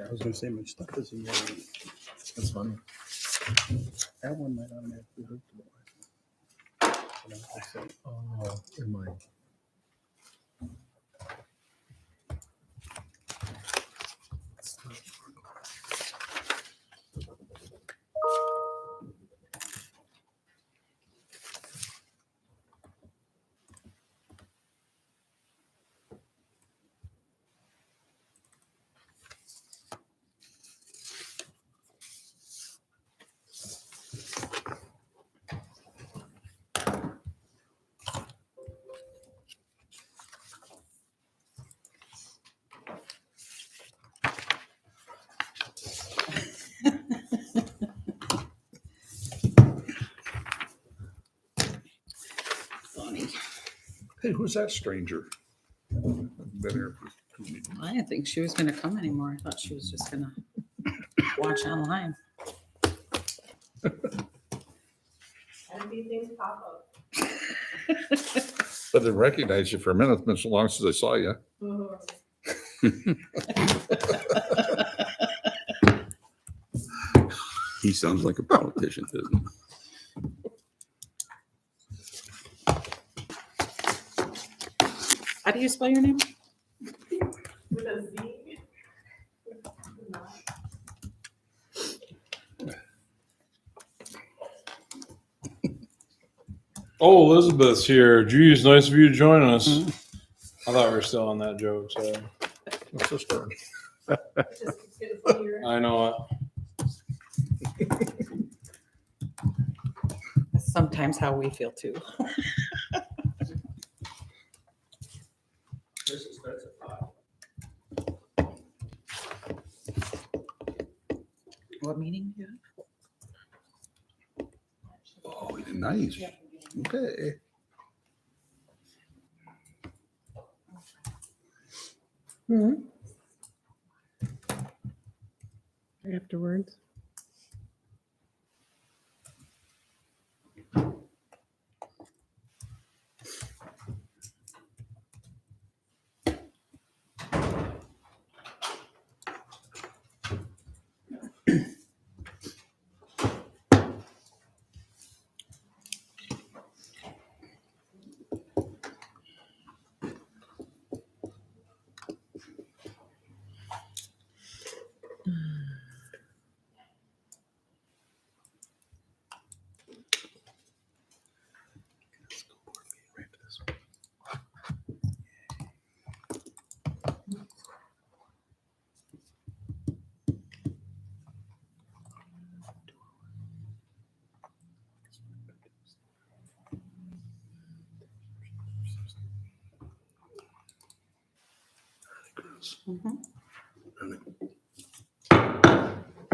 I was gonna say my stuff is in there. That's funny. That one might automatically hook to the Wi-Fi. Oh, in mine. Funny. Hey, who's that stranger? Been here for 2 meetings. I didn't think she was gonna come anymore. I thought she was just gonna watch online. Had a few things pop up. I didn't recognize you for a minute. It's been so long since I saw you. He sounds like a politician, doesn't he? How do you spell your name? With a Z. Oh, Elizabeth's here. Geez, nice of you to join us. I thought we were still on that joke. So My sister. It just keeps getting funnier. I know it. That's sometimes how we feel too. What meeting do you have? Oh, nice. Okay. Afterwards.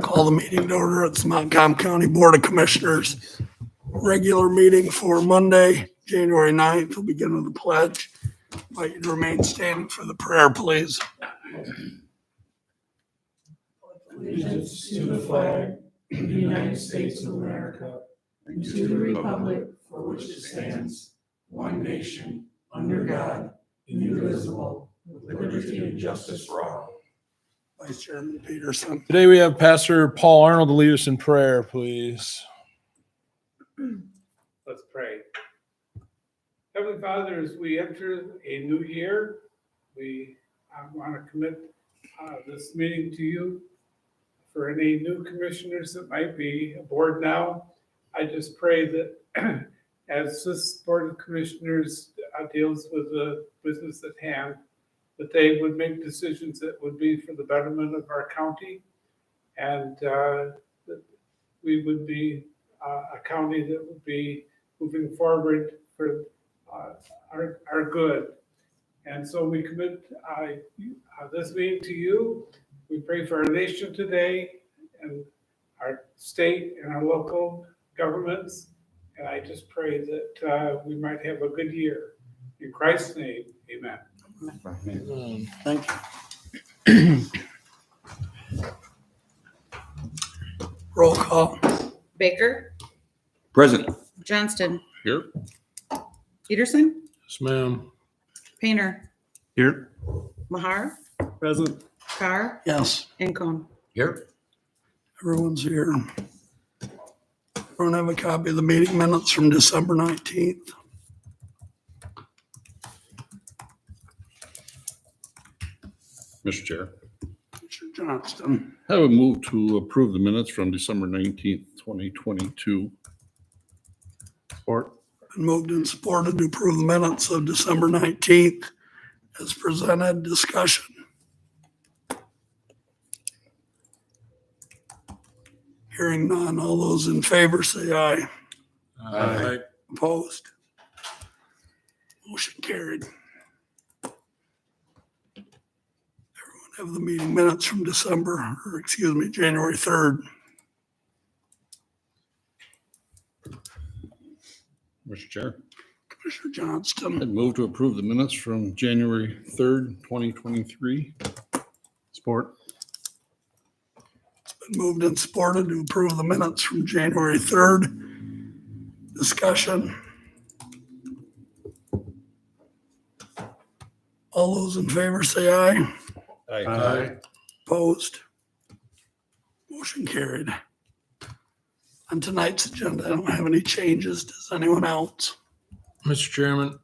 Call the meeting to order. It's Montcalm County Board of Commissioners. Regular meeting for Monday, January 9th. We'll begin with the pledge. Invite you to remain standing for the prayer, please. Allegiance to the flag of the United States of America and to the republic for which it stands, one nation, under God, indivisible, with liberty and justice for all. Vice Chairman Peterson. Today we have Pastor Paul Arnold to lead us in prayer, please. Let's pray. Heavenly Father, as we enter a new year, we want to commit this meeting to you. For any new commissioners that might be aboard now, I just pray that as this Board of Commissioners deals with the business at hand, that they would make decisions that would be for the betterment of our county, and that we would be a county that would be moving forward for our good. And so we commit this meeting to you. We pray for our nation today and our state and our local governments. And I just pray that we might have a good year. In Christ's name, amen. Thank you. Roll call. Baker, Present. Johnston, Here. Peterson, Yes, ma'am. Painter, Here. Mahar, Present. Carr, Yes, and Cone. Here. everyone's here. Everyone have a copy of the meeting minutes from December 19th. Mr. Chair, Mr. Johnston, I would move to approve the minutes from December 19th, 2022. Support. been moved and supported to approve the minutes of December 19th as presented. Discussion. Hearing none. All those in favor say aye. Aye. Opposed? Motion carried. Everyone have the meeting minutes from January 3rd. Mr. Chair, Commissioner Johnston, I'd move to approve the minutes from January 3rd, 2023. Support. been moved and supported to approve the minutes from January 3rd. Discussion. All those in favor say aye. Aye. Opposed? Motion carried. On tonight's agenda, I don't have any changes. Does anyone else? Mr. Chairman,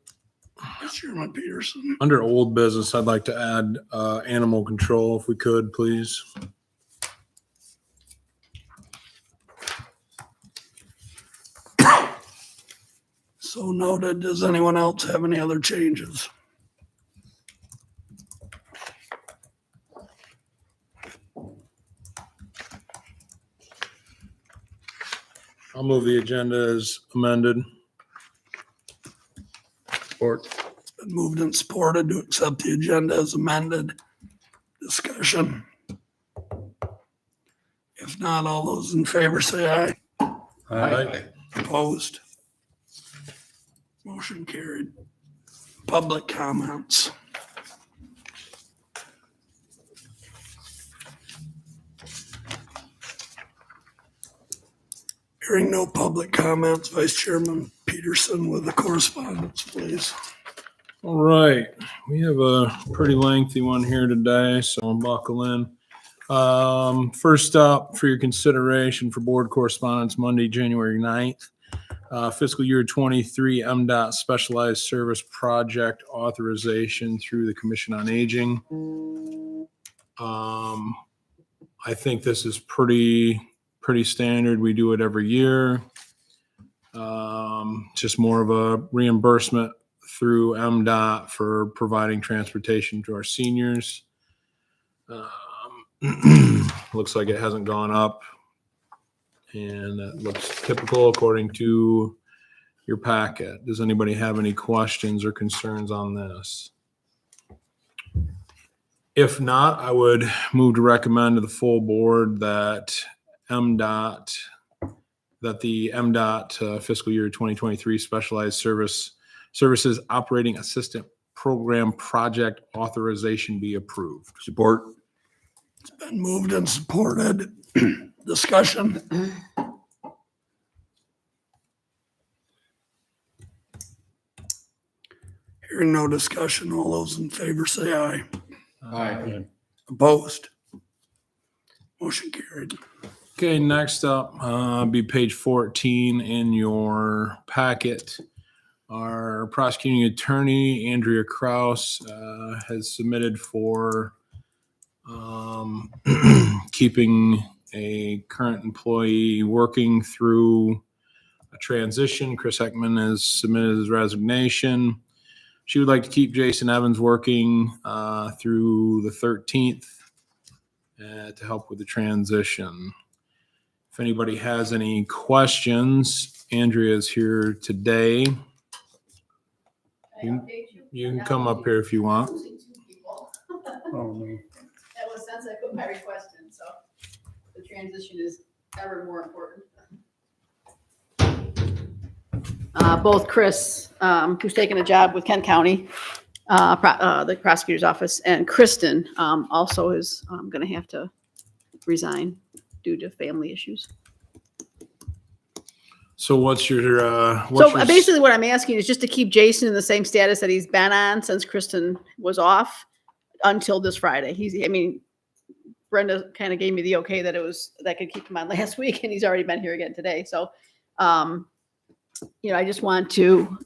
Chairman Peterson. under old business, I'd like to add animal control if we could, please. So noted. Does anyone else have any other changes? I'll move the agenda as amended. Support. Been moved and supported to accept the agenda as amended. Discussion. If not, all those in favor say aye. Aye. Opposed? Motion carried. Public comments. Hearing no public comments, Vice Chairman Peterson with the correspondence, please. All right, we have a pretty lengthy one here today, so buckle in. First up for your consideration for board correspondence, Monday, January 9th. Fiscal year 23 MDOT Specialized Service Project Authorization through the Commission on Aging. I think this is pretty standard. We do it every year. Just more of a reimbursement through MDOT for providing transportation to our seniors. Looks like it hasn't gone up, and that looks typical according to your packet. Does anybody have any questions or concerns on this? If not, I would move to recommend to the full board that the MDOT fiscal year 2023 Specialized Services Operating Assistant Program Project Authorization be approved. Support. It's been moved and supported. Discussion. Hearing no discussion, all those in favor say aye. Aye. Opposed? Motion carried. Okay, next up, be page 14 in your packet. Our prosecuting attorney, Andrea Kraus, has submitted for keeping a current employee working through a transition. Chris Heckman has submitted his resignation. She would like to keep Jason Evans working through the 13th to help with the transition. If anybody has any questions, Andrea is here today. You can come up here if you want. Losing two people. Oh, no. That was since I put my request in, so the transition is ever more important. Both Chris, who's taking a job with Kent County, the prosecutor's office, and Kristen also is going to have to resign due to family issues. So what's your, So basically what I'm asking is just to keep Jason in the same status that he's been on since Kristen was off until this Friday. Brenda kind of gave me the okay that that could keep him on last week, and he's already been here again today. So, I just want to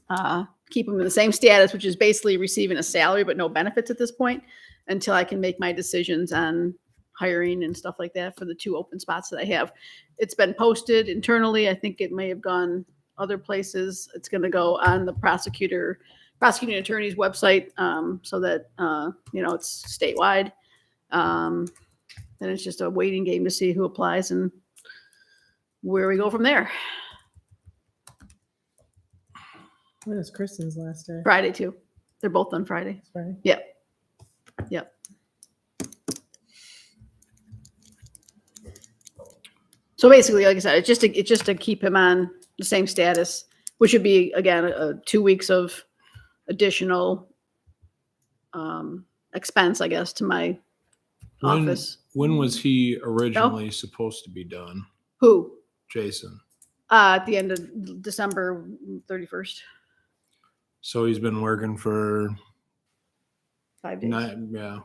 keep him in the same status, which is basically receiving a salary but no benefits at this point, until I can make my decisions on hiring and stuff like that for the 2 open spots that I have. It's been posted internally. I think it may have gone other places. It's going to go on the prosecuting attorney's website, so that it's statewide. Then it's just a waiting game to see who applies and where we go from there. When is Kristen's last day? Friday too. They're both on Friday. It's Friday. Yep. So basically, like I said, it's just to keep him on the same status, which would be again 2 weeks of additional expense, I guess, to my office. When was he originally supposed to be done? Who? Jason. At the end of December 31st. So he's been working for 5 days.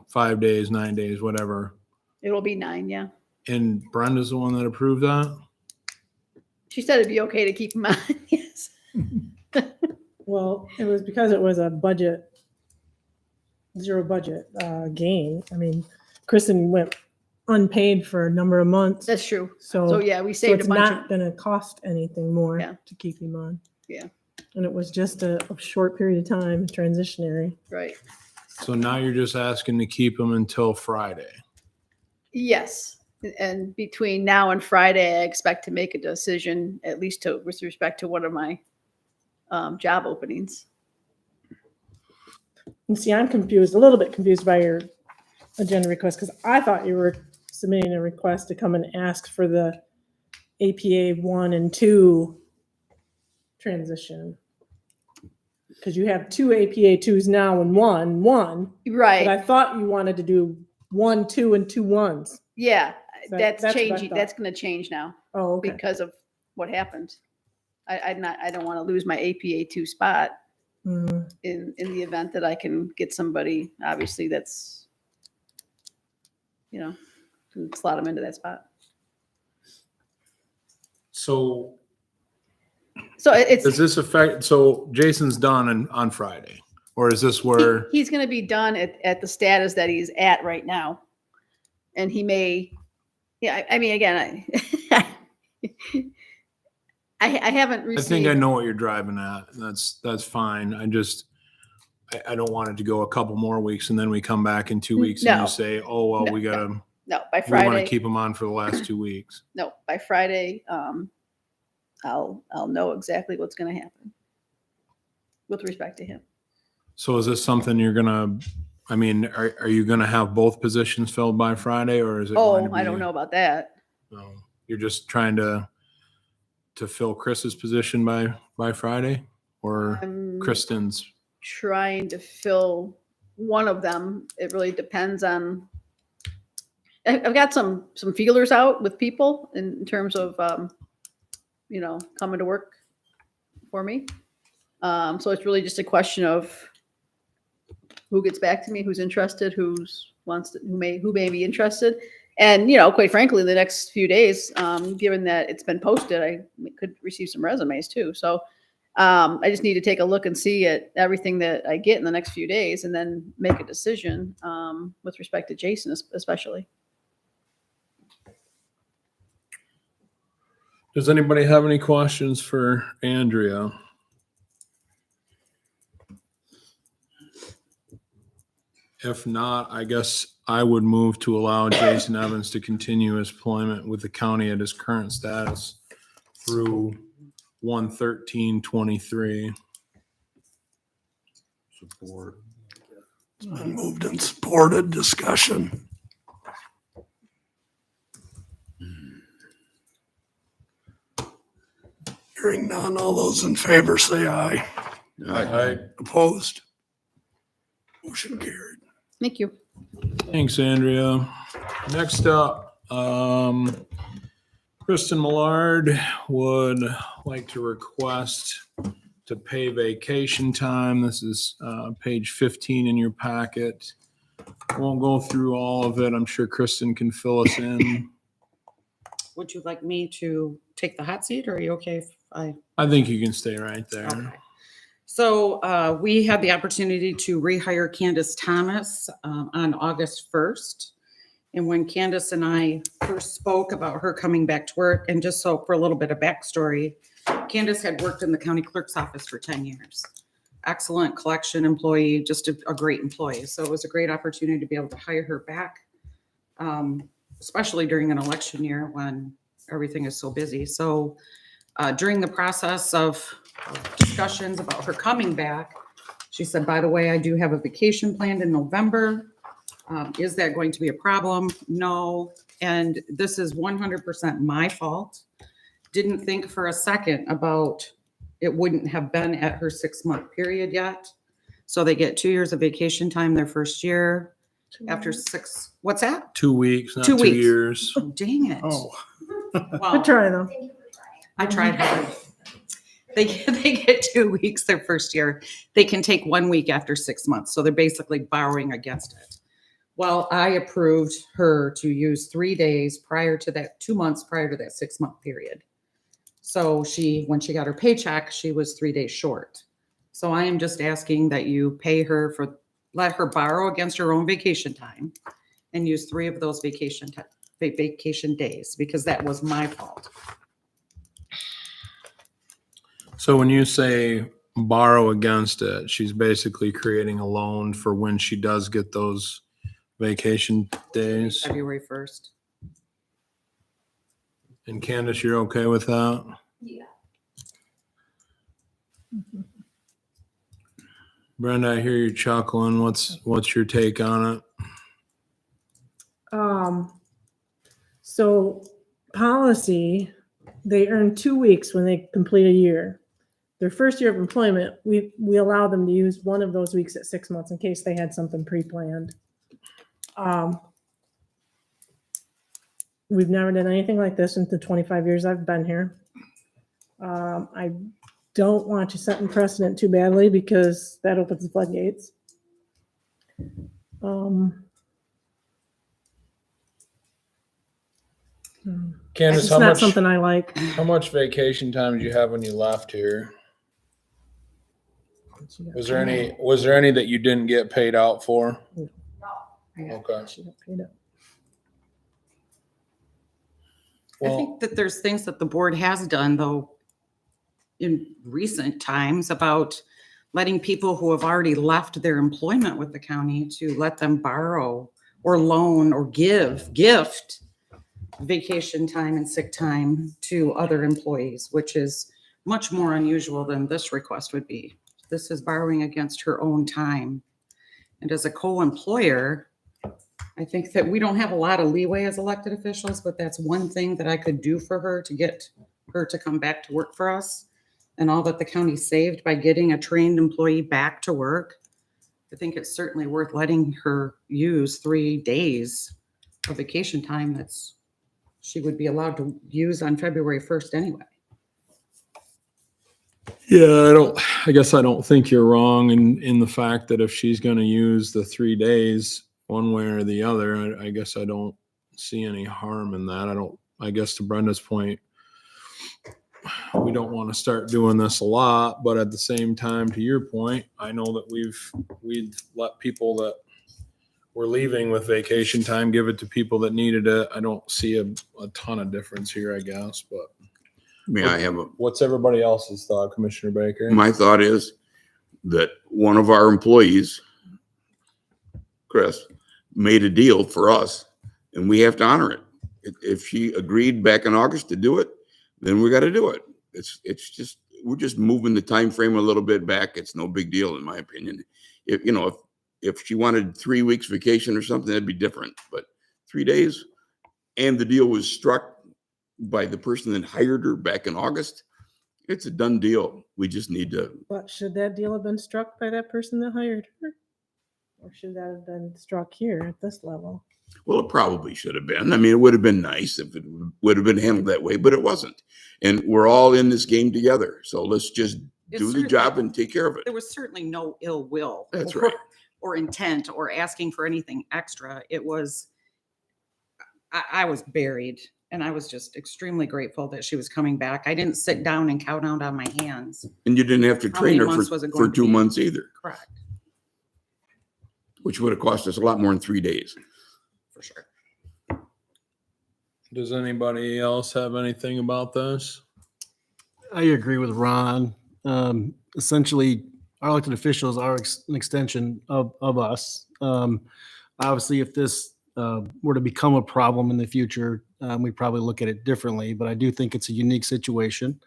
5 days, 9 days, whatever. It will be 9, yeah. And Brenda's the one that approved that? She said it'd be okay to keep him on. Yes. Well, it was because it was a zero budget gain. I mean, Kristen went unpaid for a number of months. That's true. So So yeah, we so saved it's a bunch not of, going to cost anything more Yeah. to keep him on. Yeah. And it was just a short period of time, transitionary. right. So now you're just asking to keep him until Friday. Yes. And between now and Friday, I expect to make a decision, at least with respect to one of my job openings. And see, I'm confused, a little bit confused by your agenda request, because I thought you were submitting a request to come and ask for the APA 1 and 2 transition. Because you have 2 APA 2s now and one, but Right. I thought you wanted to do 1, 2, and 2 1s. Yeah. That's That's what I changing. thought. That's going to change now Oh, okay. because of what happened. I don't want to lose my APA 2 spot Mm, in the event that I can get somebody, obviously, that's, can slot them into that spot. So So it's, does this affect, so Jason's done on Friday? Or is this where, he's going to be done at the status that he's at right now. And he may, I mean, again, I haven't I received. think I know what you're driving at. That's fine. I don't want it to go a couple more weeks and then we come back in 2 weeks and No. you say, oh, well, No, we no. gotta, No, we by want to Friday, keep him on for the last 2 weeks. no, by Friday, I'll know exactly what's going to happen with respect to him. So is this something you're gonna, I mean, are you gonna have both positions filled by Friday or is it? going Oh, to I don't be- know about that. No, you're just trying to fill Chris's position by Friday or I'm Kristen's? trying to fill one of them. It really depends on. I've got some feelers out with people in terms of, coming to work for me. So it's really just a question of who gets back to me, who's interested, who may be interested. And, quite frankly, the next few days, given that it's been posted, I could receive some resumes too. So I just need to take a look and see at everything that I get in the next few days and then make a decision with respect to Jason especially. Does anybody have any questions for Andrea? If not, I guess I would move to allow Jason Evans to continue his employment with the county at his current status through 1/13/23. Support. It's been moved and supported. Discussion. Hearing none, all those in favor say aye. Opposed? Motion carried. Thank you. Thanks, Andrea. Next up, Kristen Millard would like to request to pay vacation time. This is page 15 in your packet. Won't go through all of it. I'm sure Kristen can fill us in. Would you like me to take the hot seat or are you okay if I? I think you can stay right there. Okay. So we had the opportunity to rehire Candace Thomas on August 1st. And when Candace and I first spoke about her coming back to work, and just so for a little bit of backstory, Candace had worked in the county clerk's office for 10 years. Excellent collection employee, just a great employee. So it was a great opportunity to be able to hire her back, especially during an election year when everything is so busy. So during the process of discussions about her coming back, she said, by the way, I do have a vacation planned in November. Is that going to be a problem? No. And this is 100% my fault. Didn't think for a second about it wouldn't have been at her 6-month period yet. So they get 2 years of vacation time their first year. After 6, what's that? 2 weeks, not 2 2 weeks. years. Oh, dang it. Oh. Well, Good try though. I tried hard. They get 2 weeks their first year. They can take 1 week after 6 months. So they're basically borrowing against it. Well, I approved her to use 3 days prior to that, 2 months prior to that 6-month period. So when she got her paycheck, she was 3 days short. So I am just asking that you pay her let her borrow against her own vacation time and use 3 of those vacation days because that was my fault. So when you say borrow against it, she's basically creating a loan for when she does get those vacation days. February 1st. And Candace, you're okay with that? Yeah. Brenda, I hear you chuckling. What's your take on it? So policy, they earn 2 weeks when they complete a year. Their first year of employment, we allow them to use one of those weeks at 6 months in case they had something pre-planned. We've never done anything like this in the 25 years I've been here. I don't want you setting precedent too badly because that opens the floodgates. Candace, It's not something I like. how much vacation time did you have when you left here? Was there any that you didn't get paid out for? Okay. She got paid up. I Well, think that there's things that the board has done, though, in recent times about letting people who have already left their employment with the county to let them borrow or loan or gift vacation time and sick time to other employees, which is much more unusual than this request would be. This is borrowing against her own time. And as a co-employer, I think that we don't have a lot of leeway as elected officials, but that's one thing that I could do for her to get her to come back to work for us. And all that the county saved by getting a trained employee back to work, I think it's certainly worth letting her use 3 days of vacation time she would be allowed to use on February 1st anyway. yeah, I guess I don't think you're wrong in the fact that if she's going to use the 3 days one way or the other, I guess I don't see any harm in that. I guess to Brenda's point, we don't want to start doing this a lot, but at the same time, to your point, I know that we've let people that were leaving with vacation time give it to people that needed it. I don't see a ton of difference here, I guess, but May I have what's everybody else's thought, Commissioner Baker? my thought is that one of our employees, Chris, made a deal for us and we have to honor it. If she agreed back in August to do it, then we got to do it. We're just moving the time frame a little bit back. It's no big deal in my opinion. If she wanted 3 weeks vacation or something, that'd be different, but 3 days and the deal was struck by the person that hired her back in August, it's a done deal. We just need to, But should that deal have been struck by that person that hired her? Or should that have been struck here at this level? well, it probably should have been. I mean, it would have been nice if it would have been handled that way, but it wasn't. And we're all in this game together. So let's just do the job and take care of it. There was certainly no ill will. That's or right. or intent or asking for anything extra. It was, I was buried, and I was just extremely grateful that she was coming back. I didn't sit down and count out on my hands. And you didn't have to How train many her months was it for going to 2 be? months either, Correct, which would have cost us a lot more than 3 days. for sure. Does anybody else have anything about this? I agree with Ron. Essentially, our elected officials are an extension of us. Obviously, if this were to become a problem in the future, we'd probably look at it differently, but I do think it's a unique situation.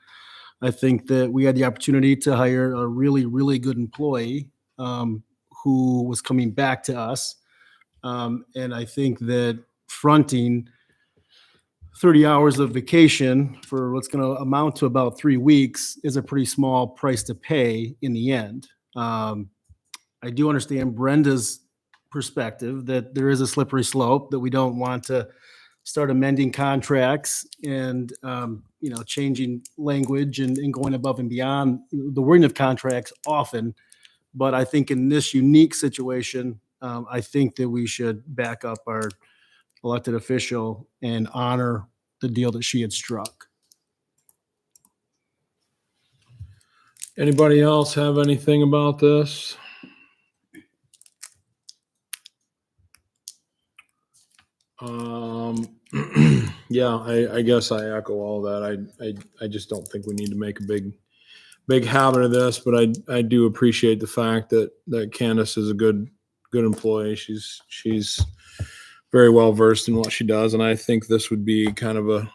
I think that we had the opportunity to hire a really, really good employee who was coming back to us. And I think that fronting 30 hours of vacation for what's going to amount to about 3 weeks is a pretty small price to pay in the end. I do understand Brenda's perspective that there is a slippery slope, that we don't want to start amending contracts and changing language and going above and beyond the wording of contracts often. But I think in this unique situation, I think that we should back up our elected official and honor the deal that she had struck. Anybody else have anything about this? Yeah, I guess I echo all that. I just don't think we need to make a big habit of this, but I do appreciate the fact that Candace is a good employee. She's very well versed in what she does, and I think this would be kind of a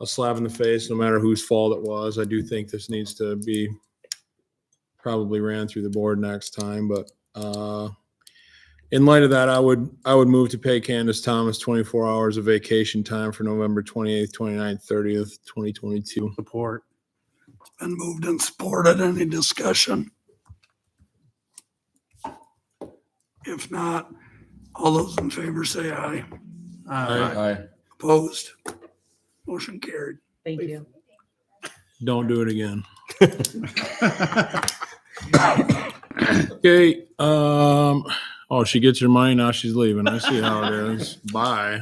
slap in the face, no matter whose fault it was. I do think this needs to be probably ran through the board next time, but in light of that, I would move to pay Candace Thomas 24 hours of vacation time for November 28th, 29th, 30th, 2022. Support. It's been moved and supported. Any discussion? If not, all those in favor say aye. Aye. Opposed? Motion carried. Thank you. Don't do it again. Okay. Oh, she gets her money now. She's leaving. I see how it is. Bye.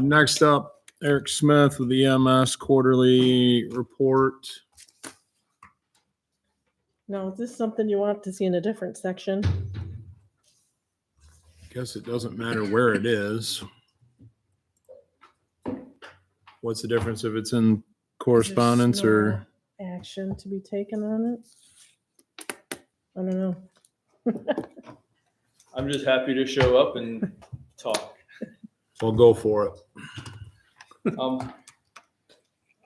Next up, Eric Smith with the EMS quarterly report. Now, is this something you want to see in a different section? Guess it doesn't matter where it is. What's the difference if it's in correspondence or? Action to be taken on it? I don't know. I'm just happy to show up and talk. Well, go for it.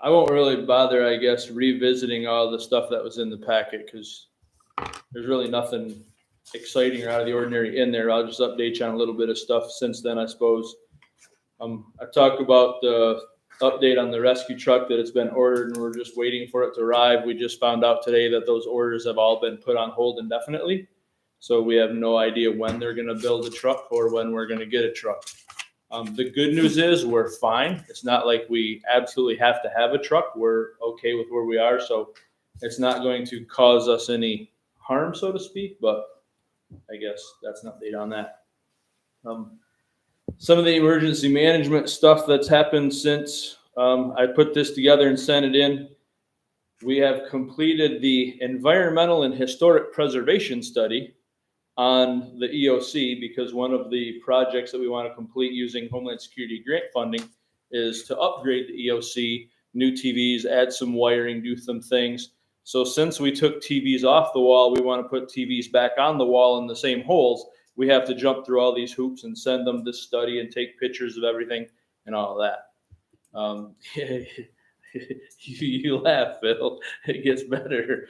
I won't really bother, I guess, revisiting all the stuff that was in the packet because there's really nothing exciting or out of the ordinary in there. I'll just update you on a little bit of stuff since then, I suppose. I talked about the update on the rescue truck, that it's been ordered and we're just waiting for it to arrive. We just found out today that those orders have all been put on hold indefinitely. So we have no idea when they're going to build a truck or when we're going to get a truck. The good news is we're fine. It's not like we absolutely have to have a truck. We're okay with where we are. So it's not going to cause us any harm, so to speak, but I guess that's an update on that. Some of the emergency management stuff that's happened since I put this together and sent it in. We have completed the environmental and historic preservation study on the EOC, because one of the projects that we want to complete using Homeland Security grant funding is to upgrade the EOC, new TVs, add some wiring, do some things. So since we took TVs off the wall, we want to put TVs back on the wall in the same holes. We have to jump through all these hoops and send them this study and take pictures of everything and all of that. You laugh, Phil. It gets better.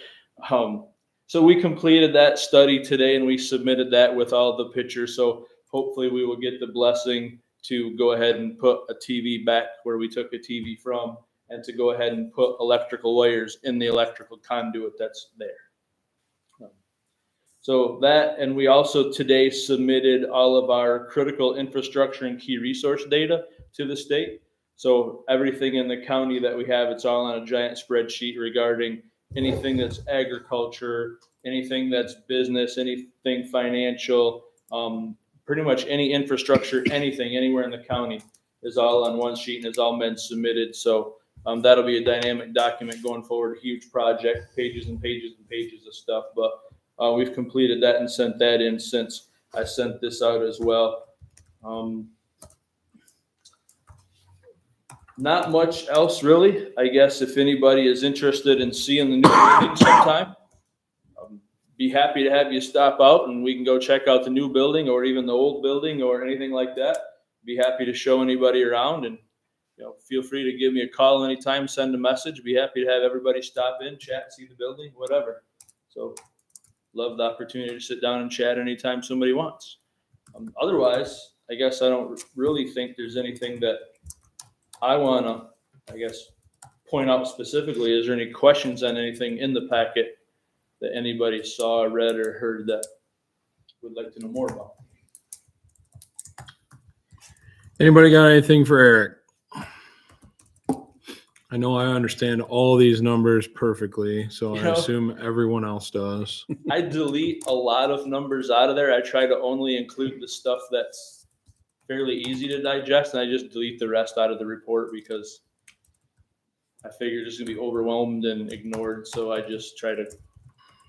So we completed that study today and we submitted that with all the pictures. So hopefully we will get the blessing to go ahead and put a TV back where we took a TV from, and to go ahead and put electrical wires in the electrical conduit that's there. So that, and we also today submitted all of our critical infrastructure and key resource data to the state. So everything in the county that we have, it's all on a giant spreadsheet regarding anything that's agriculture, anything that's business, anything financial, pretty much any infrastructure, anything, anywhere in the county is all on one sheet and is all been submitted. So that'll be a dynamic document going forward, a huge project, pages and pages and pages of stuff. But we've completed that and sent that in since I sent this out as well. Not much else really. I guess if anybody is interested in seeing the new building sometime, be happy to have you stop out and we can go check out the new building or even the old building or anything like that. Be happy to show anybody around, and feel free to give me a call anytime, send a message. Be happy to have everybody stop in, chat, see the building, whatever. So love the opportunity to sit down and chat anytime somebody wants. Otherwise, I guess I don't really think there's anything that I want to, point out specifically. Is there any questions on anything in the packet that anybody saw, read, or heard that would like to know more about? Anybody got anything for Eric? I know I understand all these numbers perfectly, so I assume everyone else does. I delete a lot of numbers out of there. I try to only include the stuff that's fairly easy to digest, and I just delete the rest out of the report because I figure it's just gonna be overwhelmed and ignored. So I just try to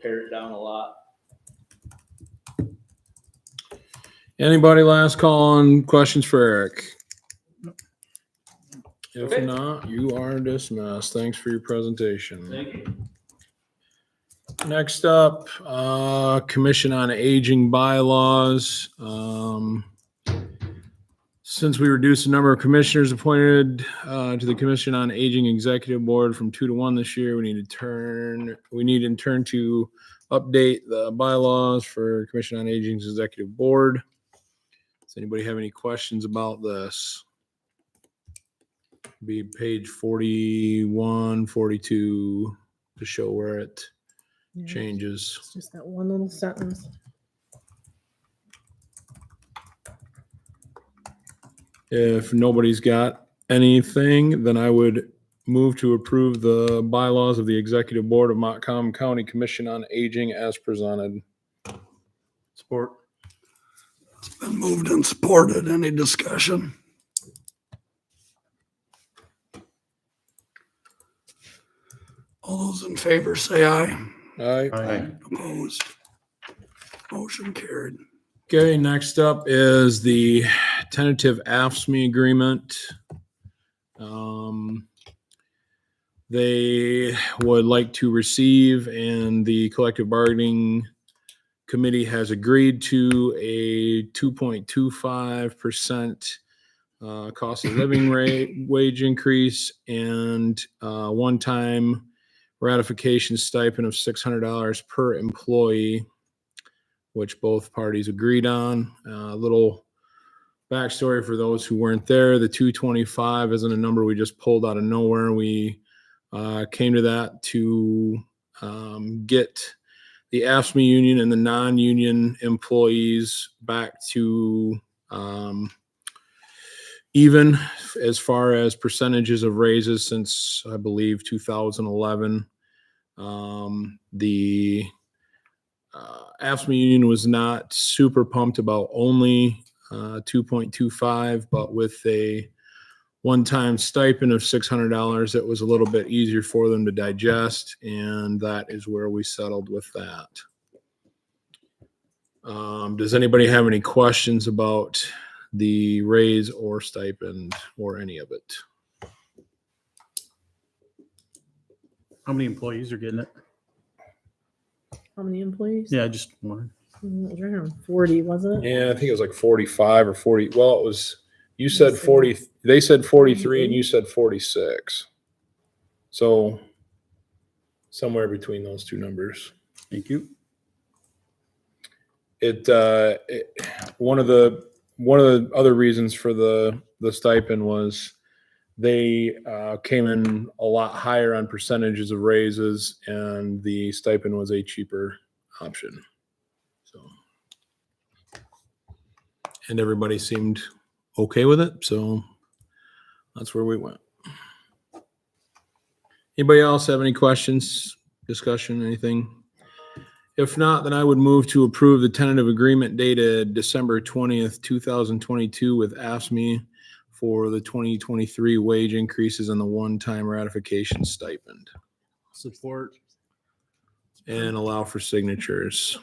pare it down a lot. Anybody last call on questions for Eric? If Okay. not, you are dismissed. Thanks for your presentation. Thank you. Next up, Commission on Aging bylaws. Since we reduced the number of commissioners appointed to the Commission on Aging Executive Board from 2 to 1 this year, we need in turn to update the bylaws for Commission on Aging's Executive Board. Does anybody have any questions about this? Be page 41, 42 to show where it Yeah, changes. It's just that one little sentence. If nobody's got anything, then I would move to approve the bylaws of the Executive Board of Montcalm County Commission on Aging as presented. Support. Been moved and supported. Any discussion? All those in favor say aye. Aye. Opposed? Motion carried. Okay, next up is the tentative AFSCME agreement. They would like to receive, and the collective bargaining committee has agreed to a 2.25% cost of living rate wage increase and one-time ratification stipend of $600 per employee, which both parties agreed on. A little backstory for those who weren't there: the 225 isn't a number we just pulled out of nowhere. We came to that to get the AFSCME union and the non-union employees back to even as far as percentages of raises since, I believe, 2011. The AFSCME union was not super pumped about only 2.25, but with a one-time stipend of $600, it was a little bit easier for them to digest, and that is where we settled with that. Does anybody have any questions about the raise or stipend or any of it? How many employees are getting it? How many employees? Yeah, I just wondered. It was around 40, wasn't it? Yeah, I think it was like 45 or 40. Well, it was, you said 40, they said 43 and you said 46. So somewhere between those two numbers. Thank you. One of the other reasons for the stipend was they came in a lot higher on percentages of raises, and the stipend was a cheaper option. So, and everybody seemed okay with it, so that's where we went. Anybody else have any questions, discussion, anything? If not, then I would move to approve the tentative agreement dated December 20th, 2022 with AFSMI for the 2023 wage increases and the one-time ratification stipend, Support. and allow for signatures.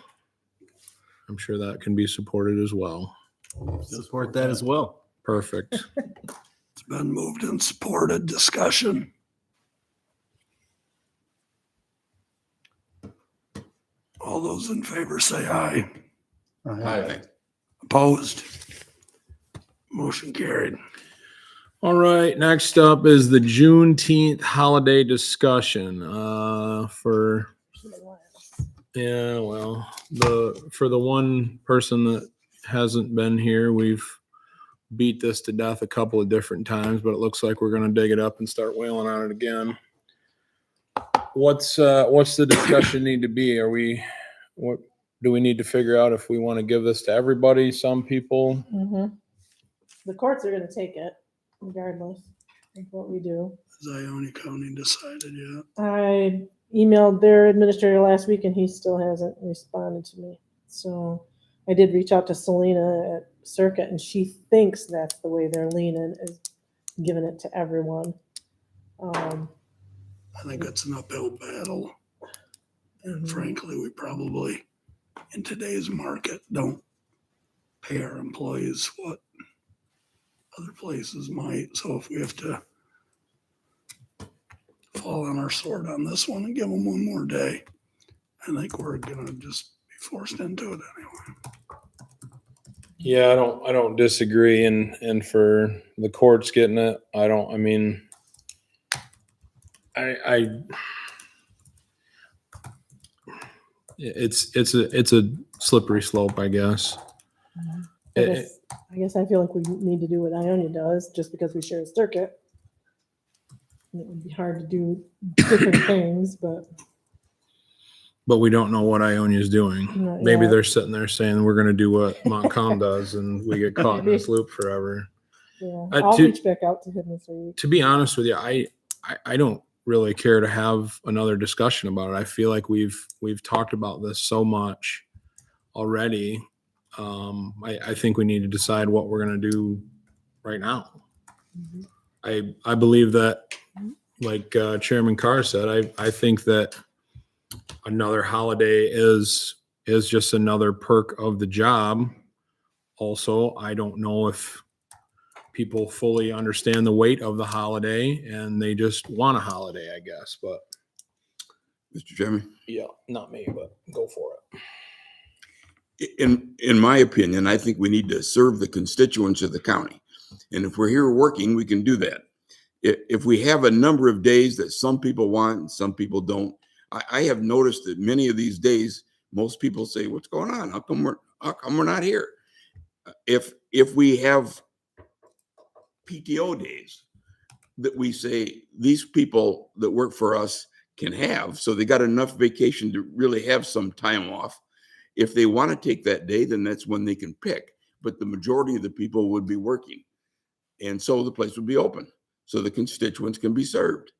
I'm sure that can be supported as well. Support that as well. Perfect. It's been moved and supported. Discussion. All those in favor say aye. Aye. Opposed? Motion carried. All right, next up is the Juneteenth holiday discussion, for, yeah, well, for the one person that hasn't been here, we've beat this to death a couple of different times, but it looks like we're gonna dig it up and start wailing on it again. What's the discussion need to be? What do we need to figure out if we want to give this to everybody, some people? Mhm. The courts are gonna take it regardless of what we do. Has Ione County decided yet? I emailed their administrator last week and he still hasn't responded to me. So I did reach out to Selena at Circuit and she thinks that's the way they're leaning, is giving it to everyone. I think it's an uphill battle. And frankly, we probably, in today's market, don't pay our employees what other places might. So if we have to fall on our sword on this one and give them one more day, I think we're gonna just be forced into it anyway. Yeah, I don't disagree. And for the courts getting it, it's a slippery slope, I guess. I guess I feel like we need to do what Ionia does just because we share a circuit. And it would be hard to do different things, But we don't know what Ionia is doing. Not Maybe yet. they're sitting there saying we're going to do what Montcalm does, and we get caught in this loop forever. yeah. Uh, I'll to- reach back out to him this week. To be honest with you, I don't really care to have another discussion about it. I feel like we've talked about this so much already. I think we need to decide what we're going to do right now. I believe that, like Chairman Carr said, I think that another holiday is just another perk of the job. Also, I don't know if people fully understand the weight of the holiday and they just want a holiday, I guess. But Mr. Chairman, yeah, not me, but go for it. in my opinion, I think we need to serve the constituents of the county. And if we're here working, we can do that. If we have a number of days that some people want and some people don't, I have noticed that many of these days, most people say, what's going on? How come we're not here? If we have PTO days that we say these people that work for us can have, so they got enough vacation to really have some time off. If they want to take that day, then that's when they can pick. But the majority of the people would be working. And so the place would be open, so the constituents can be served.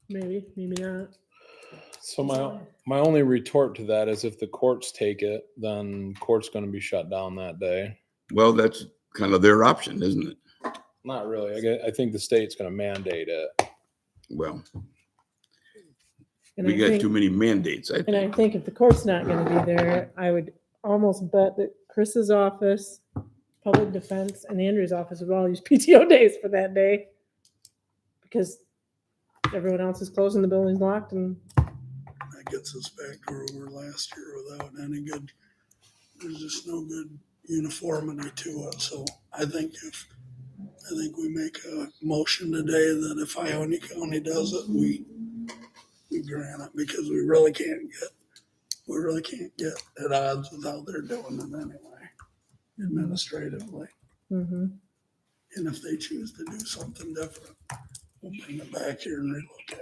Maybe not. So my only retort to that is if the courts take it, then court's going to be shut down that day. Well, that's kind of their option, isn't it? Not really. I think the state's going to mandate it. Well, And we I got think- too many mandates, I And I think. think if the court's not gonna be there, I would almost bet that Chris's office, public defense, and Andrew's office would all use PTO days for that day. Because everyone else is closing, the building's locked, and That gets us back to where we were last year without any good, there's just no good uniformity to it. So I think we make a motion today that if Ione County does it, we grant it, because we really can't get at odds with how they're doing it anyway, administratively. mhm. And if they choose to do something different, we'll bring it back here and relook at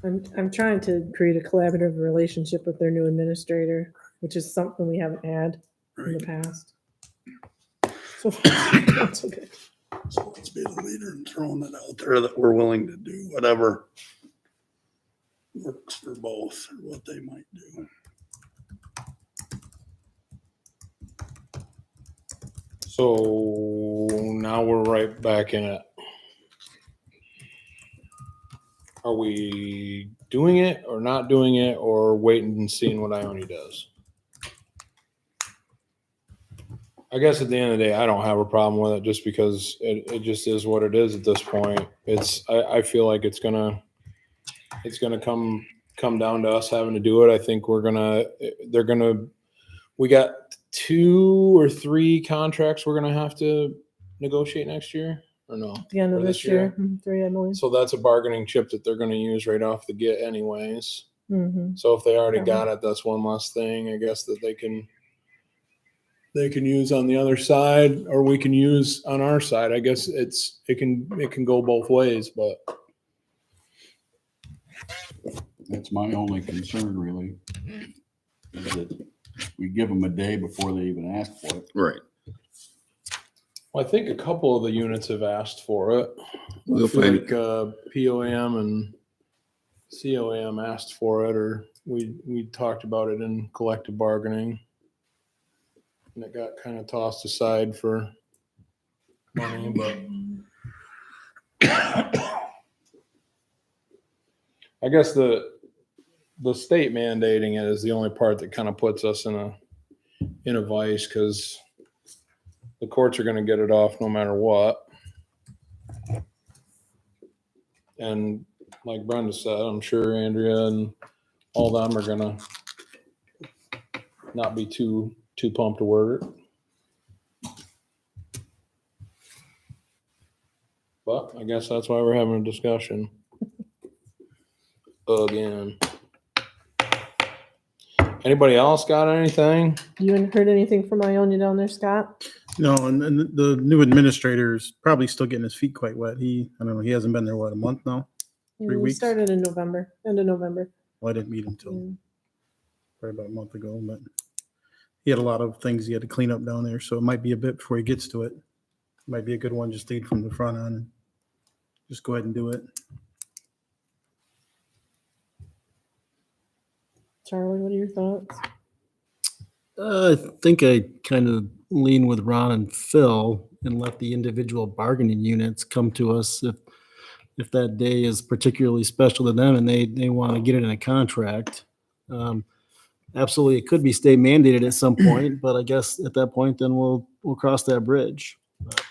it. I'm trying to create a collaborative relationship with their new administrator, which is something we haven't had in Right? the past. So that's okay. So let's be the leader in throwing it out there that we're willing to do whatever works for both, or what they might do. So now we're right back in it. Are we doing it or not doing it or waiting and seeing what Ione does? I guess at the end of the day, I don't have a problem with it just because it just is what it is at this point. I feel like it's gonna come down to us having to do it. I think we got 2 or 3 contracts we're gonna have to negotiate next year, or no? At the end of Or this year, 3, I believe. So that's a bargaining chip that they're gonna use right off the get anyways. Mm-hmm. So if they already got it, that's one less thing, I guess, that they can use on the other side, or we can use on our side. I guess it can go both ways, but That's my only concern really. Is that we give them a day before they even ask for it. Right. I think a couple of the units have asked for it. We'll I feel find like POAM and COAM asked for it, or we talked about it in collective bargaining. And it got kind of tossed aside for money, but I guess the state mandating it is the only part that kind of puts us in a vice, because the courts are going to get it off no matter what. And like Brenda said, I'm sure Andrea and all them are going to not be too pumped to word it. But I guess that's why we're having a discussion again. Anybody else got anything? You haven't heard anything from Ione down there, Scott? No, and the new administrator is probably still getting his feet quite wet. I don't know, he hasn't been there, what, a month now? 3 We weeks? started in November, end of November. Well, I didn't meet him till Mm. probably about a month ago, but he had a lot of things he had to clean up down there, so it might be a bit before he gets to it. Might be a good one, just lead from the front on. Just go ahead and do it. Charlie, what are your thoughts? I think I kind of lean with Ron and Phil and let the individual bargaining units come to us if that day is particularly special to them and they want to get it in a contract. Absolutely, it could be state mandated at some point, but I guess at that point, then we'll cross that bridge. But,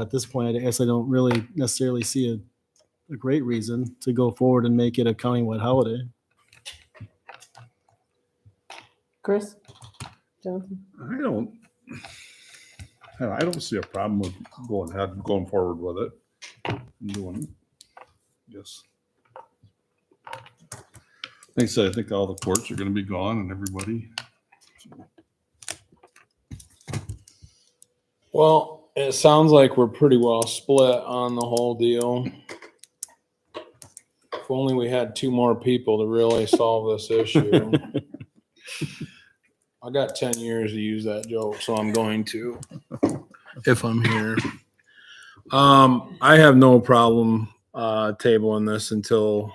at this point, I guess I don't really necessarily see a great reason to go forward and make it a countywide holiday. Chris? Jonathan? I don't see a problem with going forward with it. And doing it. Yes. Like I said, I think all the courts are gonna be gone and everybody. Well, it sounds like we're pretty well split on the whole deal. If only we had 2 more people to really solve this issue. I got 10 years to use that joke, so I'm going to, if I'm here. I have no problem tabling this until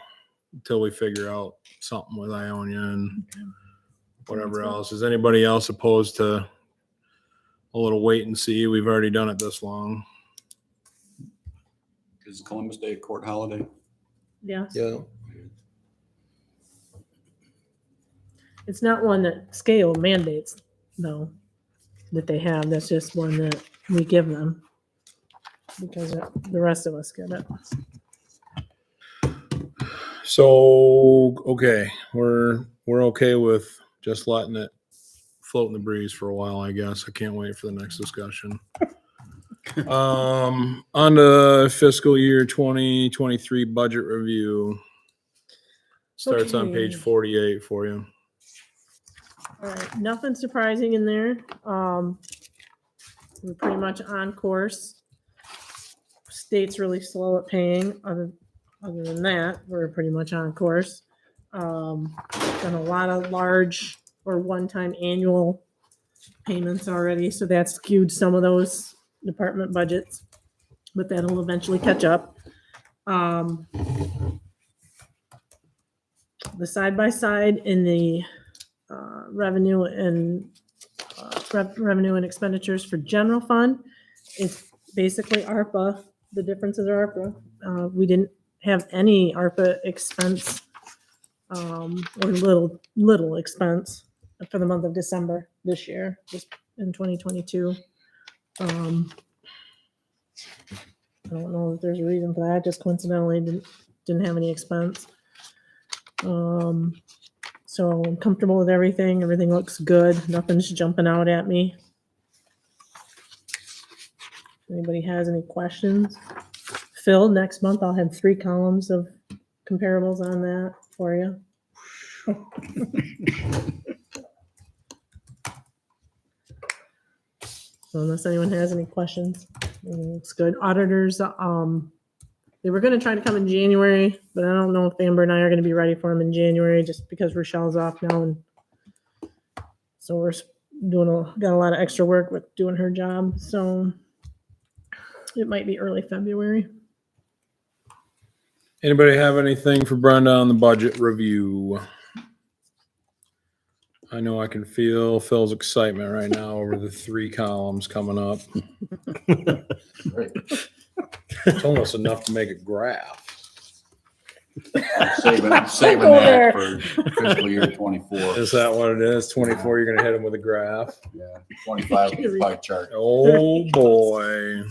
we figure out something with Ionia and whatever else. Is anybody else opposed to a little wait and see? We've already done it this long. Is Columbus Day a court holiday? Yeah. Yeah. It's not one that scale mandates, though, that they have. That's just one that we give them because the rest of us get it. So, okay, we're okay with just letting it float in the breeze for a while, I guess. I can't wait for the next discussion. On to fiscal year 2023 budget review. Starts on page Okay. 48 for you. All right, nothing surprising in there. We're pretty much on course. State's really slow at paying. Other than that, we're pretty much on course. Done a lot of large or one-time annual payments already, so that skewed some of those department budgets, but that'll eventually catch up. the side-by-side in the revenue and revenue and expenditures for general fund is basically ARPA. The differences are ARPA. We didn't have any ARPA expense or little expense for the month of December this year, just in 2022. I don't know if there's a reason for that. Just coincidentally didn't have any expense. So I'm comfortable with everything. Everything looks good. Nothing's jumping out at me. Anybody has any questions? Phil, next month I'll have 3 columns of comparables on that for you. So unless anyone has any questions, everything looks good. Auditors, they were going to try to come in January, but I don't know if Amber and I are going to be ready for them in January just because Rochelle's off now. And so we're got a lot of extra work with doing her job. So it might be early February. Anybody have anything for Brenda on the budget review? I know I can feel Phil's excitement right now over the 3 columns coming up. It's almost enough to make a graph. Saving Go there. that for fiscal year 24. Is that what it is? 24, you're gonna hit him with a graph. Yeah, 25 with the pie chart. Oh, boy.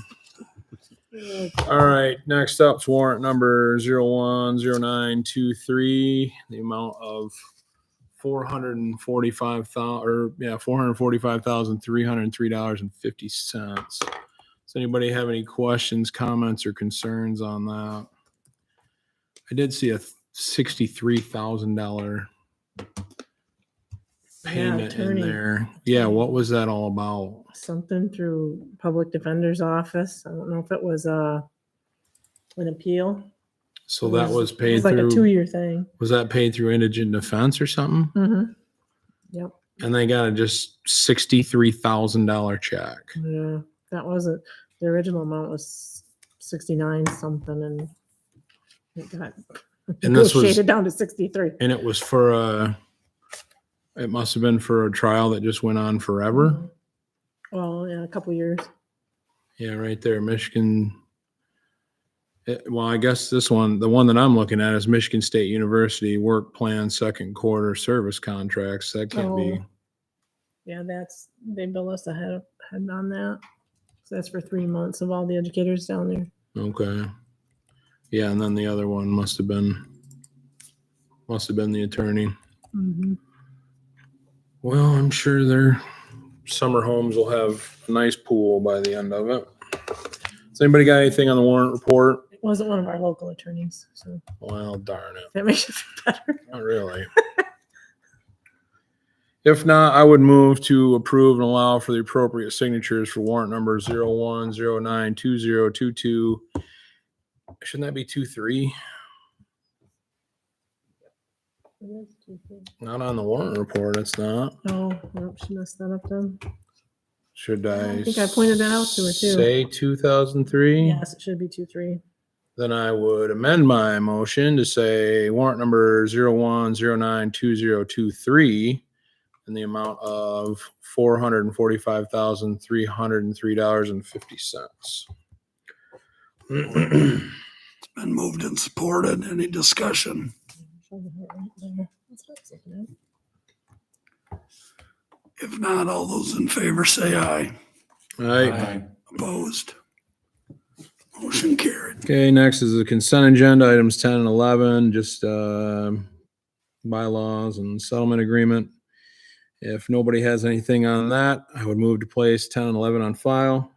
All right, next up's warrant number 010923, the amount of $445,303.50. Does anybody have any questions, comments, or concerns on that? I did see a $63,000 payment in attorney. there. Yeah, what was that all about? Something through public defender's office. I don't know if it was an appeal. So that was It paid was like a through, 2-year thing. was that paid through indigent defense or something? Mm-hmm. Yep. And they got a just $63,000 check. Yeah, that wasn't, the original amount was 69 something and it got And this was- negotiated down to 63. And it was for it must have been for a trial that just went on forever. Well, yeah, a couple years. Yeah, right there, Michigan. Well, I guess this one, the one that I'm looking at is Michigan State University Work Plan Second Quarter Service Contracts. That can't be. Oh. Yeah, they bill us ahead on that. So that's for 3 months of all the educators down there. Okay. Yeah, and then the other one must have been the attorney. Mm-hmm. Well, I'm sure their summer homes will have a nice pool by the end of it. Has anybody got anything on the warrant report? It wasn't one of our local attorneys, so Well, darn it. that makes you feel better. Not really. If not, I would move to approve and allow for the appropriate signatures for warrant number 01092022. Shouldn't that be 23? Not on the warrant report, it's not. Oh, well, she messed that up then. Should I? think I pointed that out to her, too. Say 2003? Yes, it should be 2-3. Then I would amend my motion to say warrant number 01092023 in the amount of $445,303.50. It's been moved and supported. Any discussion? If not, all those in favor say aye. All right. Aye. Opposed? Motion carried. Okay, next is the consent agenda, items 10 and 11, just bylaws and settlement agreement. If nobody has anything on that, I would move to place 10 and 11 on file.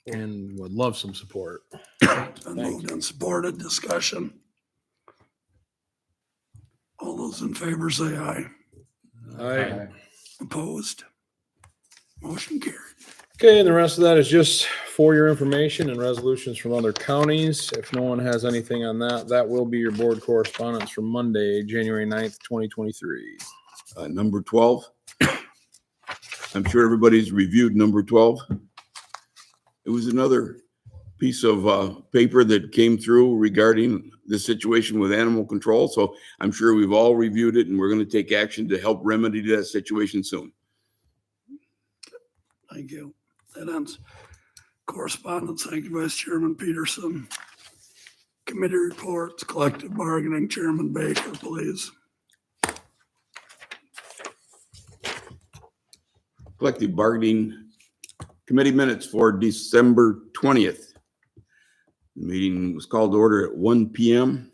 And would love some support. It's been moved and supported. Discussion. All those in favor say aye. All right. Opposed? Motion carried. Okay, and the rest of that is just for your information and resolutions from other counties. If no one has anything on that, that will be your board correspondence for Monday, January 9th, 2023. Number 12. I'm sure everybody's reviewed number 12. It was another piece of paper that came through regarding the situation with animal control. So I'm sure we've all reviewed it and we're going to take action to help remedy that situation soon. Thank you. That ends correspondence. Thank you, Vice Chairman Peterson. Committee reports, collective bargaining, Chairman Baker, please. Collective bargaining committee minutes for December 20th. The meeting was called to order at 1 p.m.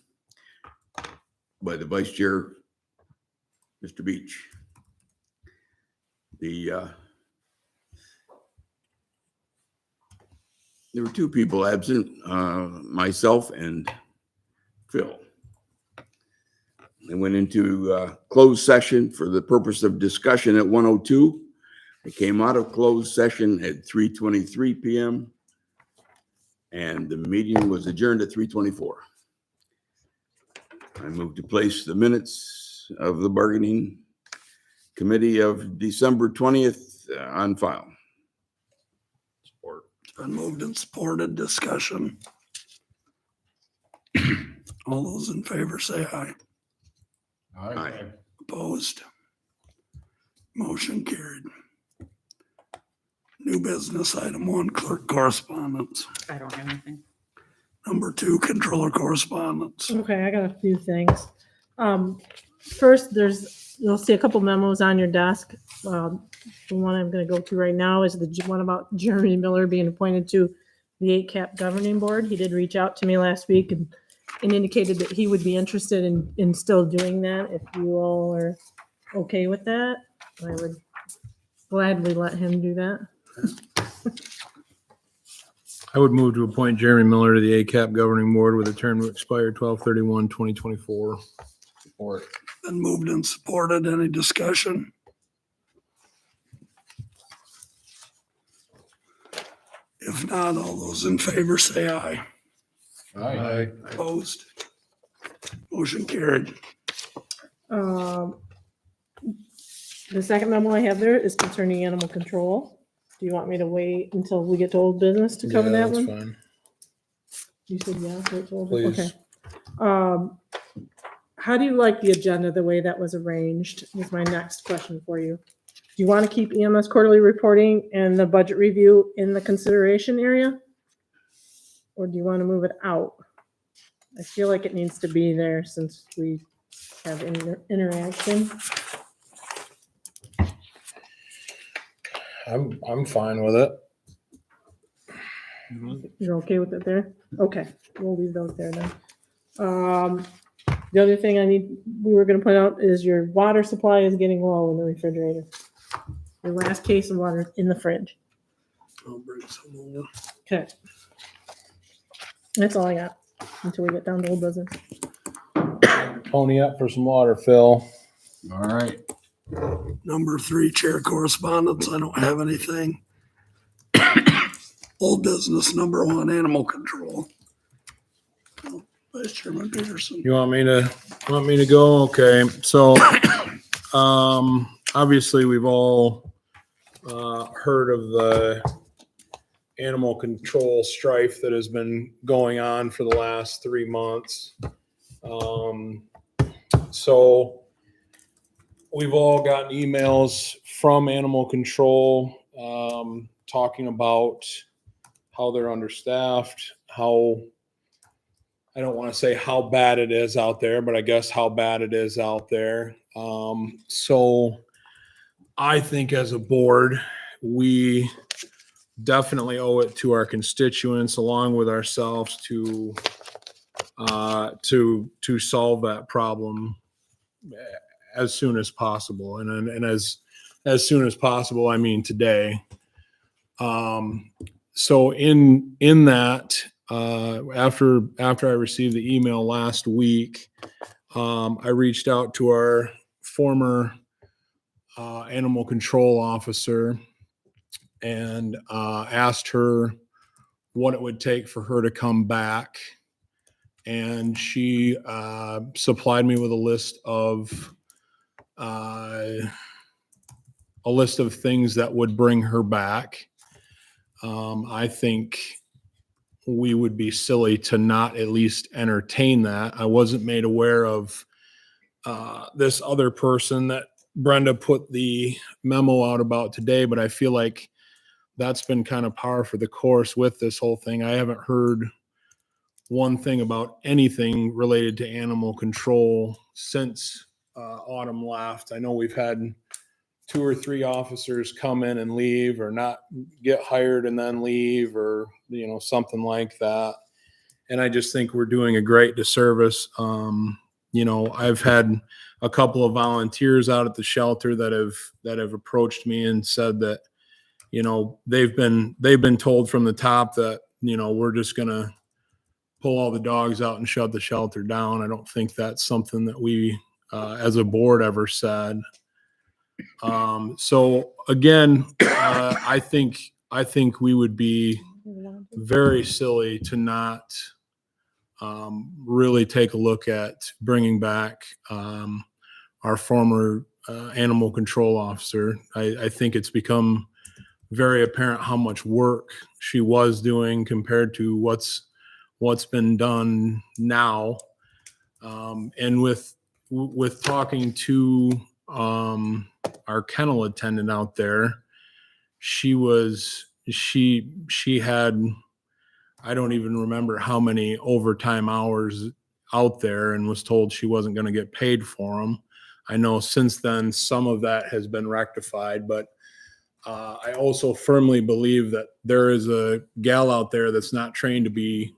by the Vice Chair, Mr. Beach. There were two people absent, myself and Phil. They went into closed session for the purpose of discussion at 1:02. They came out of closed session at 3:23 p.m. and the meeting was adjourned at 3:24. I move to place the minutes of the bargaining committee of December 20th on file. Support. It's been moved and supported. Discussion. All those in favor say aye. Aye. Opposed? Motion carried. New business, item 1, clerk correspondence. I don't have anything. Number 2, controller correspondence. Okay, I got a few things. First, you'll see a couple memos on your desk. The one I'm gonna go to right now is the one about Jeremy Miller being appointed to the ACAP governing board. He did reach out to me last week and indicated that he would be interested in still doing that. If you all are okay with that, I would gladly let him do that. I would move to appoint Jeremy Miller to the ACAP governing board with a term to expire 12/31/2024. Support. Been moved and supported. Any discussion? If not, all those in favor say aye. Aye. Opposed? Motion carried. The second memo I have there is concerning animal control. Do you want me to wait until we get to old business to cover Yeah, that that's one? fine. You said yeah, wait till old Please. business. Okay. How do you like the agenda, the way that was arranged, is my next question for you. Do you want to keep EMS quarterly reporting and the budget review in the consideration area? Or do you want to move it out? I feel like it needs to be there since we have interaction. I'm fine with it. You're okay with it there? Okay, we'll leave those there then. The other thing we were gonna point out is your water supply is getting low in the refrigerator. Your last case of water is in the fridge. I'll bring some over. Okay. That's all I got until we get down to old business. Pony up for some water, Phil. All right. Number 3, chair correspondence. I don't have anything. Old business, number 1, animal control. Vice Chairman Peterson. You want me to go? Okay, so, obviously we've all, heard of the animal control strife that has been going on for the last 3 months. So we've all gotten emails from animal control, talking about how they're understaffed, I don't want to say how bad it is out there, but I guess how bad it is out there. So I think as a board, we definitely owe it to our constituents along with ourselves to solve that problem as soon as possible. And as soon as possible, I mean today. So in that, after I received the email last week, I reached out to our former animal control officer and asked her what it would take for her to come back. And she supplied me with a list of things that would bring her back. I think we would be silly to not at least entertain that. I wasn't made aware of this other person that Brenda put the memo out about today, but I feel like that's been kind of par for the course with this whole thing. I haven't heard one thing about anything related to animal control since Autumn left. I know we've had 2 or 3 officers come in and leave, or not get hired and then leave, or, you know, something like that. And I just think we're doing a great disservice. You know, I've had a couple of volunteers out at the shelter that have approached me and said that, you know, they've been told from the top that, you know, we're just gonna pull all the dogs out and shut the shelter down. I don't think that's something that we as a board ever said. So again, I think we would be very silly to not really take a look at bringing back our former animal control officer. I think it's become very apparent how much work she was doing compared to what's been done now. And with talking to our kennel attendant out there, she had, I don't even remember how many overtime hours out there, and was told she wasn't going to get paid for them. I know since then some of that has been rectified, but I also firmly believe that there is a gal out there that's not trained to be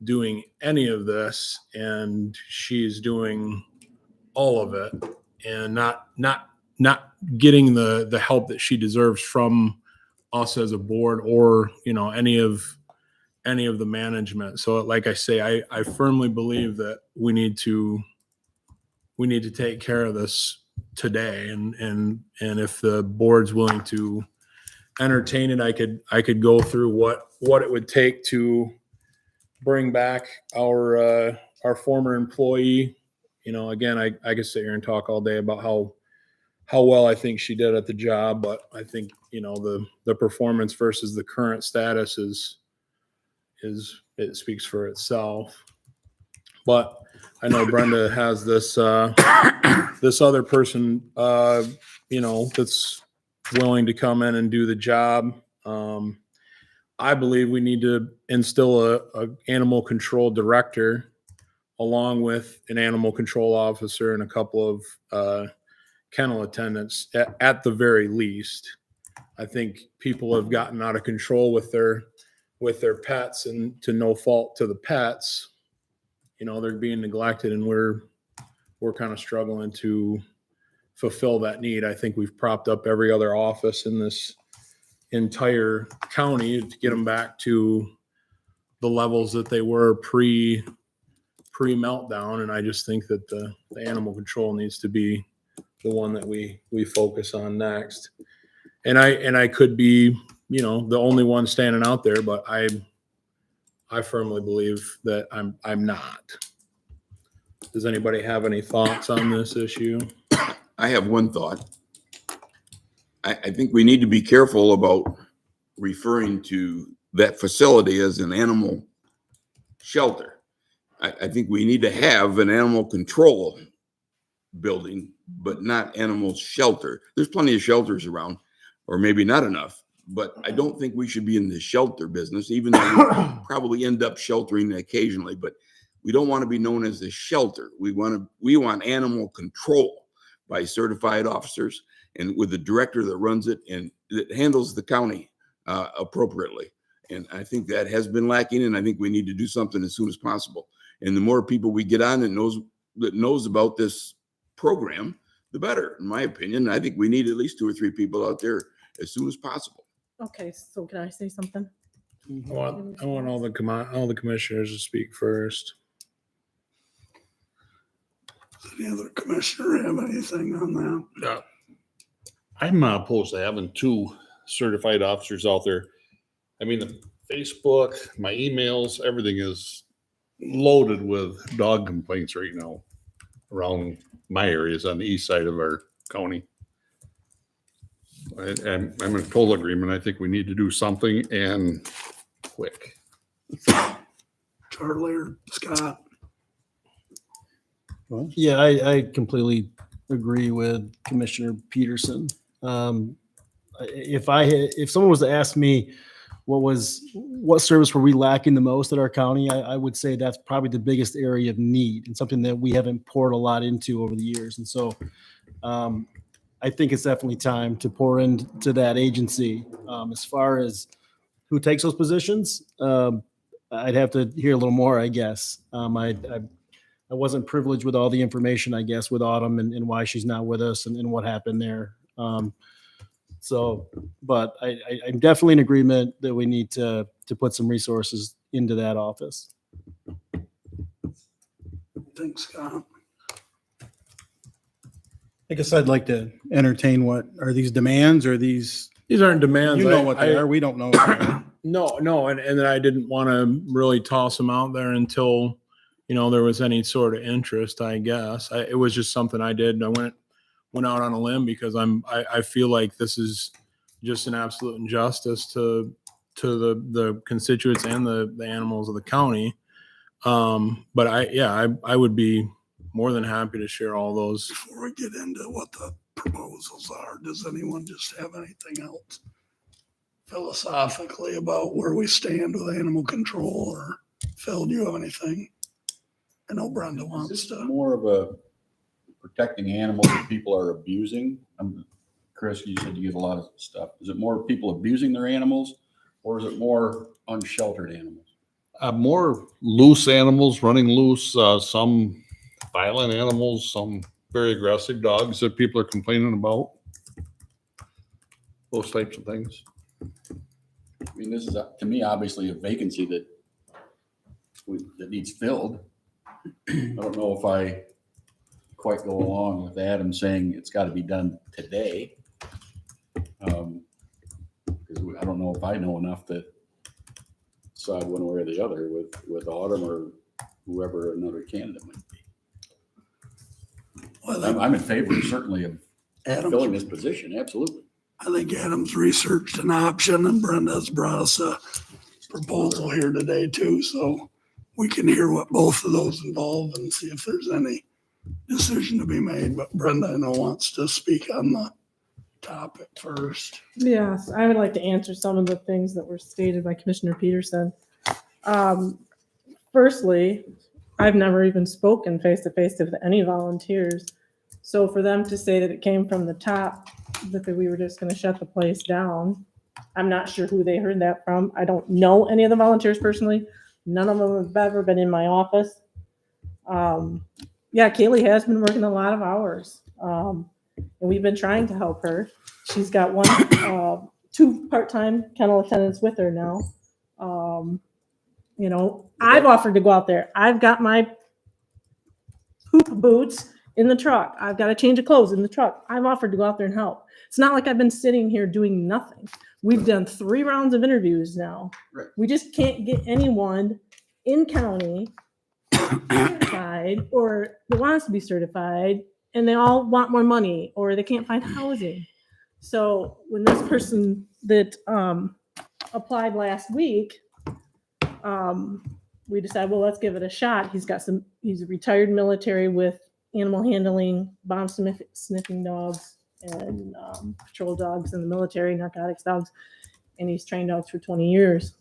doing any of this, and she's doing all of it and not getting the help that she deserves from us as a board, or, you know, any of the management. So like I say, I firmly believe that we need to take care of this today, and if the board's willing to entertain it, I could go through what it would take to bring back our former employee. You know, again, I could sit here and talk all day about how well I think she did at the job, but I think, you know, the performance versus the current status it speaks for itself. But I know Brenda has this this other person, you know, that's willing to come in and do the job. I believe we need to instill a animal control director, along with an animal control officer and a couple of kennel attendants at the very least. I think people have gotten out of control with their pets, and to no fault to the pets. You know, they're being neglected, and we're kind of struggling to fulfill that need. I think we've propped up every other office in this entire county to get them back to the levels that they were pre meltdown. And I just think that the animal control needs to be the one that we focus on next. And I could be, you know, the only one standing out there, but I firmly believe that I'm not. Does anybody have any thoughts on this issue? I have one thought. I think we need to be careful about referring to that facility as an animal shelter. I think we need to have an animal control building, but not animal shelter. There's plenty of shelters around, or maybe not enough, but I don't think we should be in the shelter business, even though we probably end up sheltering occasionally, but we don't want to be known as a shelter. We want animal control by certified officers, and with the director that runs it and that handles the county appropriately. And I think that has been lacking, and I think we need to do something as soon as possible. And the more people we get on that knows about this program, the better, in my opinion. I think we need at least 2 or 3 people out there as soon as possible. Okay, so can I say something? I want all the commissioners to speak first. Does any other commissioner have anything on that? I'm not opposed to having 2 certified officers out there. I mean, the Facebook, my emails, everything is loaded with dog complaints right now around my areas on the east side of our county. I'm in total agreement. I think we need to do something, and quick. Charlie or Scott? Yeah, I completely agree with Commissioner Peterson. If someone was to ask me what service were we lacking the most at our county, I would say that's probably the biggest area of need and something that we haven't poured a lot into over the years. And so I think it's definitely time to pour into that agency. As far as who takes those positions, I'd have to hear a little more, I guess. I wasn't privileged with all the information, I guess, with Autumn and why she's not with us and what happened there. But I'm definitely in agreement that we need to put some resources into that office. Thanks, Scott. I guess I'd like to entertain what are these demands or these, These aren't demands. you know what they are, we don't know. What they are. No, and then I didn't want to really toss them out there until, there was any sort of interest, I guess. It was just something I did. I went out on a limb because I feel like this is just an absolute injustice to the constituents and the animals of the county. But I would be more than happy to share all those. Before we get into what the proposals are, does anyone just have anything else philosophically about where we stand with animal control? Or Phil, do you have anything? I know Brenda wants Is this to. more of a protecting animals that people are abusing? Chris, you said you get a lot of stuff. Is it more people abusing their animals, or is it more unsheltered animals? More loose animals running loose, some violent animals, some very aggressive dogs that people are complaining about. Those types of things. I mean, this is, to me, obviously a vacancy that needs filled. I don't know if I quite go along with Adam saying it's got to be done today. Because I don't know if I know enough to decide one way or the other with Autumn or whoever another candidate might be. Well, I'm in favor certainly of filling Adam's, this position, absolutely. I think Adam's researched an option and Brenda's brought us a proposal here today too. So we can hear what both of those involve and see if there's any decision to be made. But Brenda, I know, wants to speak on the topic first. Yes, I would like to answer some of the things that were stated by Commissioner Peterson. Firstly, I've never even spoken face to face with any volunteers. So for them to say that it came from the top, that we were just going to shut the place down, I'm not sure who they heard that from. I don't know any of the volunteers personally. None of them have ever been in my office. Yeah, Kaylee has been working a lot of hours. And we've been trying to help her. She's got two part-time kennel attendants with her now. I've offered to go out there. I've got my poop boots in the truck. I've got a change of clothes in the truck. I've offered to go out there and help. It's not like I've been sitting here doing nothing. We've done 3 rounds of interviews now. Right. We just can't get anyone in county certified or that wants to be certified, and they all want more money or they can't find housing. So when this person that applied last week, we decided, well, let's give it a shot. He's a retired military with animal handling, bomb sniffing dogs, and patrol dogs in the military, narcotics dogs, and he's trained dogs for 20 years.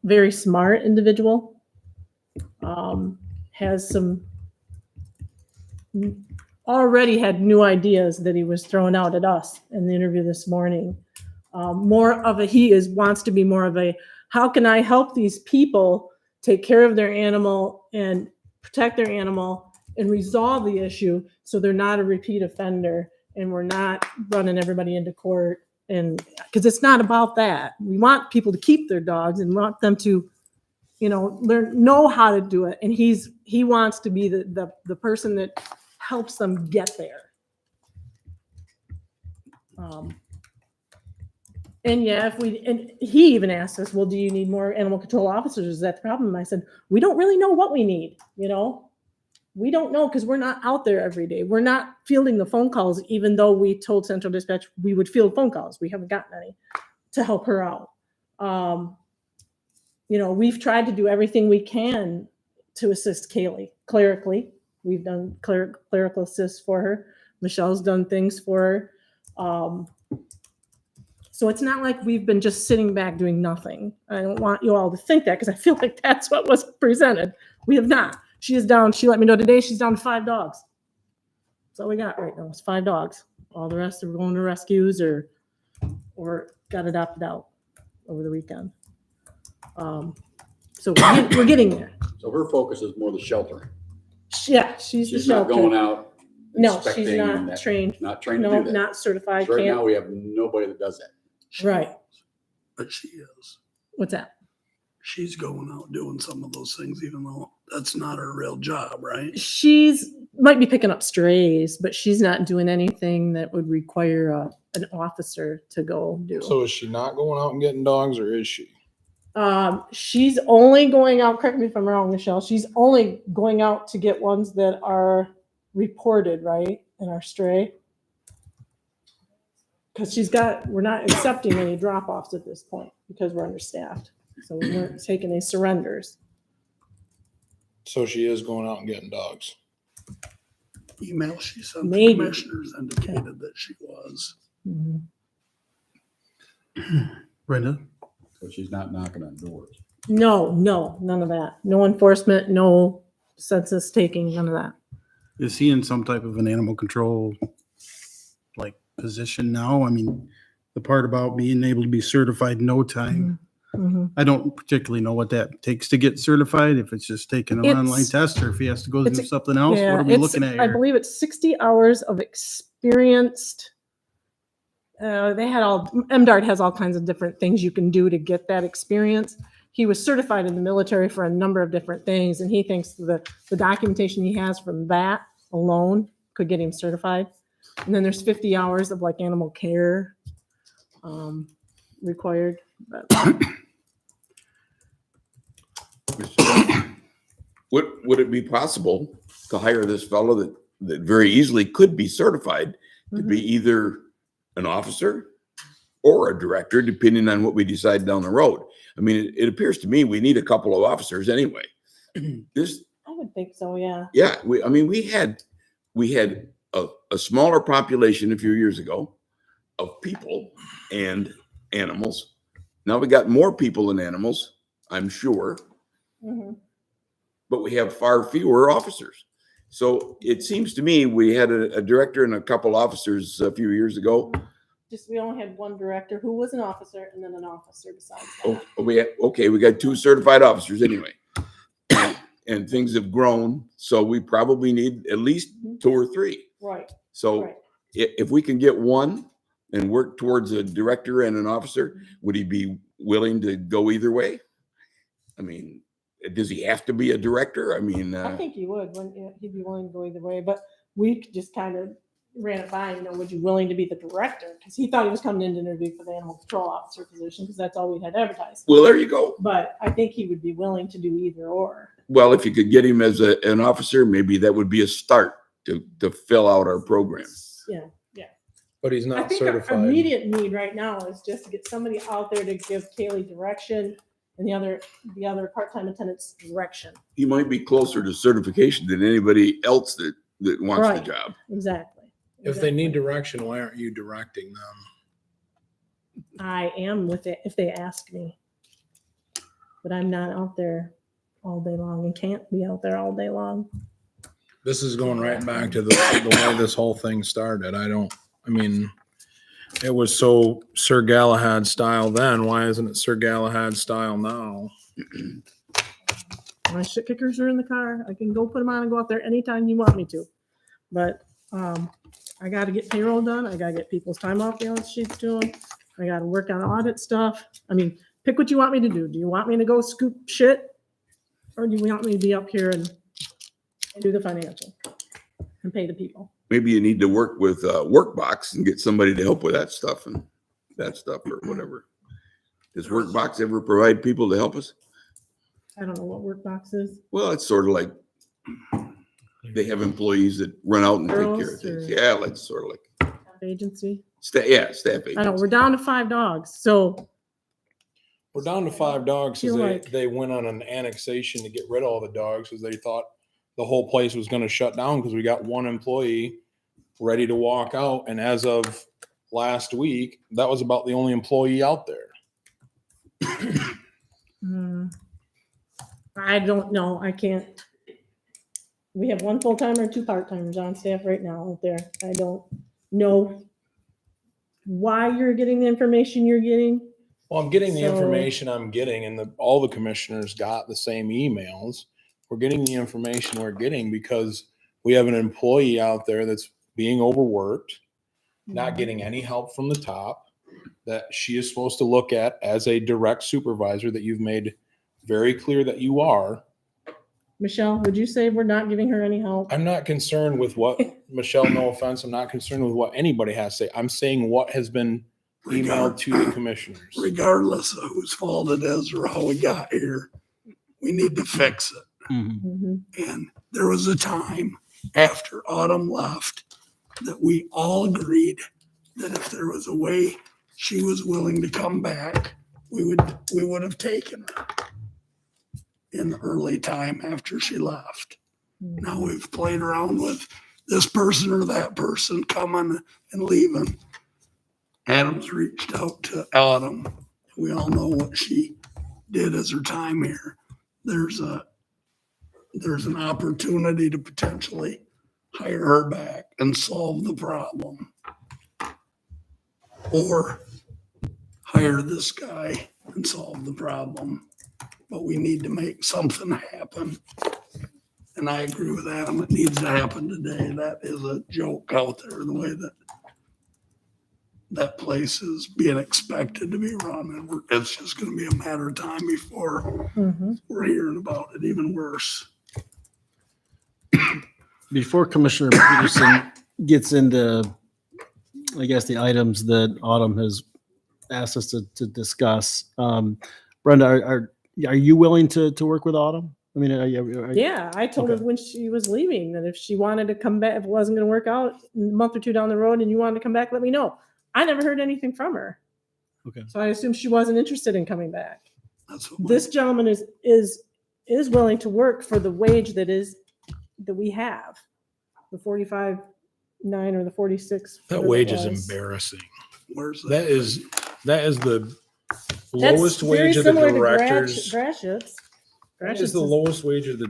Very smart individual. Already had new ideas that he was throwing out at us in the interview this morning. Wants to be more of a, how can I help these people take care of their animal and protect their animal and resolve the issue so they're not a repeat offender and we're not running everybody into court. And because it's not about that. We want people to keep their dogs and want them to, know how to do it. And he wants to be the person that helps them get there. And he even asked us, well, do you need more animal control officers? Is that the problem? I said, we don't really know what we need. We don't know because we're not out there every day. We're not fielding the phone calls, even though we told Central Dispatch we would field phone calls. We haven't gotten any to help her out. you know, we've tried to do everything we can to assist Kaylee clerically. We've done clerical assists for her. Michelle's done things for her. So it's not like we've been just sitting back doing nothing. I don't want you all to think that, because I feel like that's what was presented. We have not. She is down. She let me know today she's down to 5 dogs. That's all we got right now. It's 5 dogs. All the rest are going to rescues or got adopted out over the weekend. So we're getting there. So her focus is more the shelter. Yeah, she's the She's not shelter. going out. No, she's inspecting and not that- trained. Not trained to No, do that. not certified. So right now, Can't. we have nobody that does that. Right. But she is. What's that? She's going out doing some of those things, even though that's not her real job, right? She's might be picking up strays, but she's not doing anything that would require an officer to go do. So is she not going out and getting dogs, or is she? She's only going out, correct me if I'm wrong, Michelle, she's only going out to get ones that are reported, right, in our stray. Because we're not accepting any drop-offs at this point because we're understaffed. So we weren't taking any surrenders. So she is going out and getting dogs. Email she sent the Maybe. commissioners indicated that she was. Brenda? So she's not knocking on doors. No, none of that. No enforcement, no census taking, none of that. Is he in some type of an animal control like position now? I mean, the part about being able to be certified in no time, Mhm. I don't particularly know what that takes to get certified, if it's just taking an It's- online test or if he has to go it's do a- something else. What Yeah, are we looking at I here? believe it's 60 hours of experienced. MDART has all kinds of different things you can do to get that experience. He was certified in the military for a number of different things, and he thinks the documentation he has from that alone could get him certified. And then there's 50 hours of like animal care required. But Would it be possible to hire this fellow that very easily could be certified to be either an officer or a director, depending on what we decide down the road? I mean, it appears to me we need a couple of officers anyway. This, I would think so, yeah. yeah, we had a smaller population a few years ago of people and animals. Now we got more people and animals, I'm sure, Mhm. but we have far fewer officers. So it seems to me we had a director and a couple officers a few years ago. Just, we only had one director who was an officer and then an officer besides Oh, that. we got 2 certified officers anyway. And things have grown, so we probably need at least 2 or 3. Right, So right. if we can get one and work towards a director and an officer, would he be willing to go either way? I mean, does he have to be a director? I mean, I think he would, he'd be willing to go either way, but we just kind of ran it by, would you willing to be the director? Because he thought he was coming in to interview for the animal control officer position, because that's all we had advertised. well, there you go. But I think he would be willing to do either or. Well, if you could get him as an officer, maybe that would be a start to fill out our program. Yeah. But he's I not think our certified. immediate need right now is just to get somebody out there to give Kaylee direction and the other part-time attendants direction. He might be closer to certification than anybody else that wants Right. the job. Exactly. If they need direction, why aren't you directing them? I am with it if they ask me. But I'm not out there all day long and can't be out there all day long. This is going right back to the way this whole thing started. It was so Sir Galahad style then. Why isn't it Sir Galahad style now? My shit kickers are in the car. I can go put them on and go out there anytime you want me to. But I got to get payroll done. I got to get people's time off balance sheets doing. I got to work on audit stuff. Pick what you want me to do. Do you want me to go scoop shit? Or do you want me to be up here and do the financial and pay the people? Maybe you need to work with Workbox and get somebody to help with that stuff or whatever. Does Workbox ever provide people to help us? I don't know what Workbox is. Well, it's sort of like they have employees that run out and take care of Girls things. or- Yeah, it's sort of like Agency. staff I know agency. we're down to 5 dogs. So We're down to 5 dogs because Feel like- they went on an annexation to get rid of all the dogs because they thought the whole place was going to shut down because we got one employee ready to walk out. And as of last week, that was about the only employee out there. I don't know. I can't. We have 1 full-timer and 2 part-timers on staff right now out there. I don't know why you're getting the information you're getting. Well, I'm getting the So- information I'm getting, and all the commissioners got the same emails. We're getting the information we're getting because we have an employee out there that's being overworked, not getting any help from the top, that she is supposed to look at as a direct supervisor that you've made very clear that you are. Michelle, would you say we're not giving her any help? I'm not concerned with what, Michelle, no offense, I'm not concerned with what anybody has to say. I'm saying what has been emailed to the commissioners. Regardless of whose fault it is or how we got here, we need to fix it. Mhm. And there was a time after Autumn left that we all agreed that if there was a way she was willing to come back, we would have taken her in the early time after she left. Now we've played around with this person or that person coming and leaving. Adam's reached out to Autumn. We all know what she did as her time here. There's an opportunity to potentially hire her back and solve the problem. Or hire this guy and solve the problem. But we need to make something happen. And I agree with Adam, it needs to happen today. That is a joke out there, the way that place is being expected to be run. And it's just gonna be a matter of time before Mhm. we're hearing about it even worse. Before Commissioner Peterson gets into, I guess, the items that Autumn has asked us to discuss, Brenda, are you willing to work with Autumn? I mean, Yeah, I told her Okay. when she was leaving that if she wanted to come back, if it wasn't gonna work out a month or 2 down the road and you wanted to come back, let me know. I never heard anything from her. Okay. So I assume she wasn't interested in coming back. That's what This gentleman is willing to work for the wage that we have, the 45.9 or the 46. That whatever it wage is was. embarrassing. where's that? That is the That's lowest very wage of the similar to directors. Gratiot's. That is the lowest wage of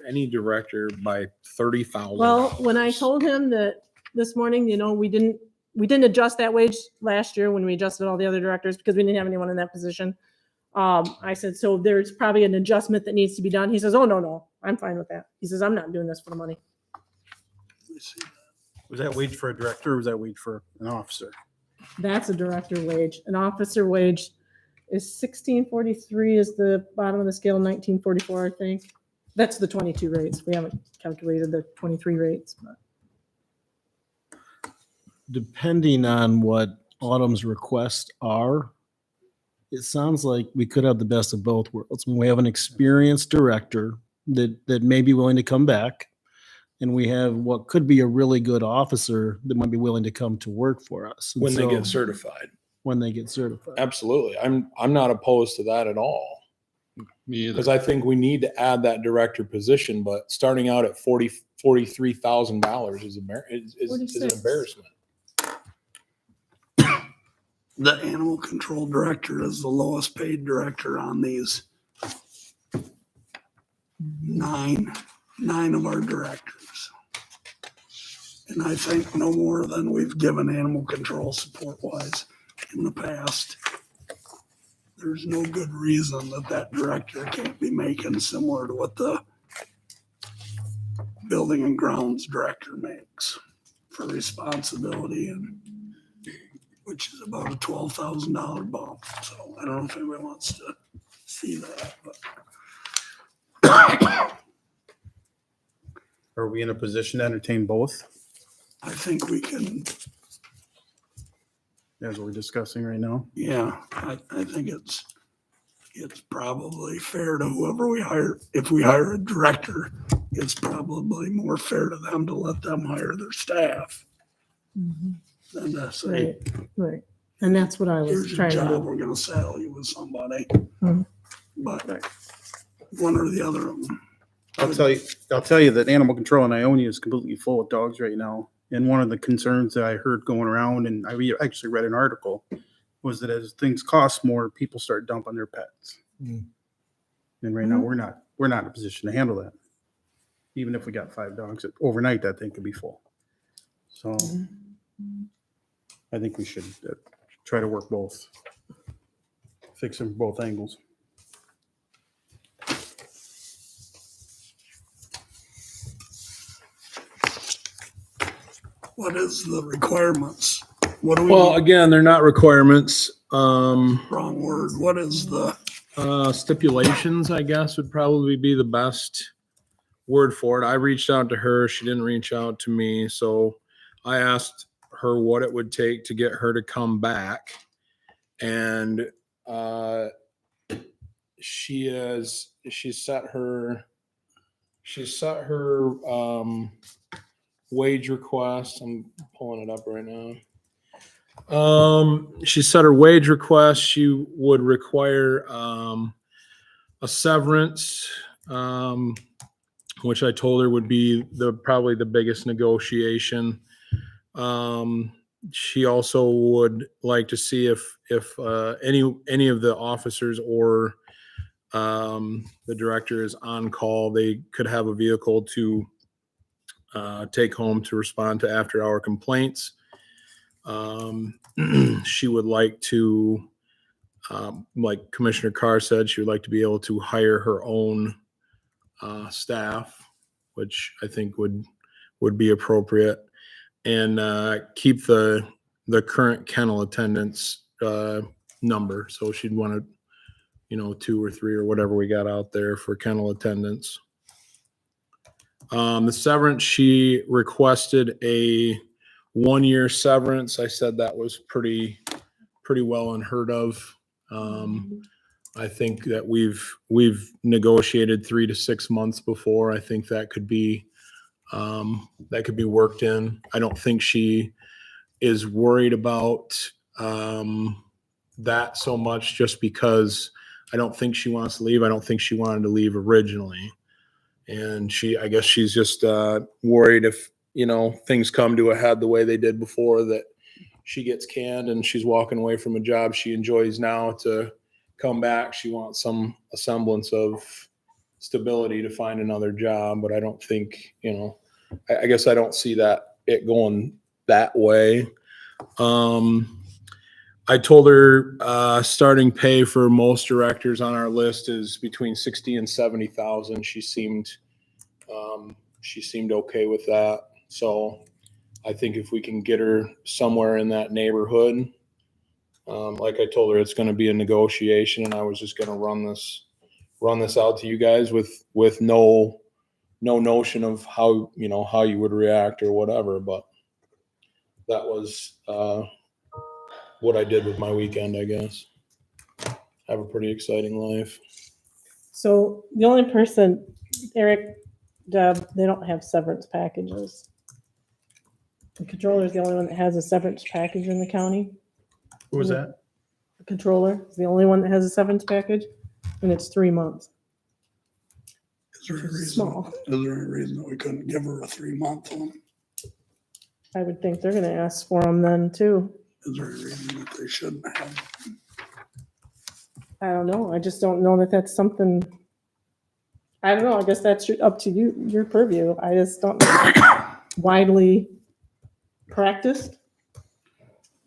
any director by $30,000. Well, when I told him that this morning, we didn't adjust that wage last year when we adjusted all the other directors because we didn't have anyone in that position. I said, so there's probably an adjustment that needs to be done. He says, oh, no, I'm fine with that. He says, I'm not doing this for the money. Let me see. Was that wage for a director or was that wage for an officer? That's a director wage. An officer wage is 1643 is the bottom of the scale, 1944, I think. That's the 22 rates. We haven't calculated the 23 rates. But. depending on what Autumn's requests are, it sounds like we could have the best of both worlds. We have an experienced director that may be willing to come back, and we have what could be a really good officer that might be willing to come to work for us. And when they so- get certified. When they get certified. Absolutely. I'm not opposed to that at all. Me either. Because I think we need to add that director position, but starting out at $43,000 is an 46. embarrassment. The animal control director is the lowest paid director on these nine of our directors. And I think no more than we've given animal control support wise in the past. There's no good reason that director can't be making similar to what the building and grounds director makes for responsibility, and which is about a $12,000 bump. So I don't know if anybody wants to see that, but Are we in a position to entertain both I think we can, as we're discussing right now? yeah, I think it's probably fair to whoever we hire. If we hire a director, it's probably more fair to them to let them hire their staff than to say, Right. And that's what I was Here's your trying to job, do. we're gonna saddle you with somebody. Hmm. But one or the other of them. I'll tell you that animal control in Ionia is completely full of dogs right now. And one of the concerns that I heard going around, and actually read an article, was that as things cost more, people start dumping their pets. Mm. And right now, we're not in a position to handle that. Even if we got 5 dogs, overnight, that thing could be full. So I think we should try to work both, fix them both angles. What is the requirements? What do we, Well, again, they're not requirements. wrong word, what is the, Stipulations, I guess, would probably be the best word for it. I reached out to her. She didn't reach out to me. So I asked her what it would take to get her to come back. And she set her wage request. I'm pulling it up right now. She set her wage request. She would require a severance, which I told her would be probably the biggest negotiation. She also would like to see if any of the officers or the director is on call, they could have a vehicle to take home to respond to after-hour complaints. She would like to, like Commissioner Carr said, she would like to be able to hire her own staff, which I think would be appropriate, and keep the current kennel attendance number. So she'd want to, 2 or 3 or whatever we got out there for kennel attendance. The severance, she requested a 1-year severance. I said that was pretty well unheard of. I think that we've negotiated 3 to 6 months before. I think that could be worked in. I don't think she is worried about that so much, just because I don't think she wants to leave. I don't think she wanted to leave originally. And I guess she's just worried if, things come to a head the way they did before, that she gets canned and she's walking away from a job she enjoys now to come back. She wants a semblance of stability to find another job. But I don't think, I guess I don't see it going that way. I told her starting pay for most directors on our list is between 60 and 70,000. She seemed okay with that. So I think if we can get her somewhere in that neighborhood, like I told her, it's going to be a negotiation, and I was just going to run this out to you guys with no notion of how you would react or whatever. But that was what I did with my weekend, I guess. Have a pretty exciting life. So the only person, Eric, Deb, they don't have severance packages. The controller is the only one that has a severance package in the county. Who was that? The controller is the only one that has a severance package, and it's 3 months. is there a reason, Small. is there a reason that we couldn't give her a 3-month one? I would think they're gonna ask for them then too. Is there a reason that they shouldn't have? I don't know. I just don't know that that's something. I don't know. I guess that's up to you, your purview. I just don't know. Widely practiced.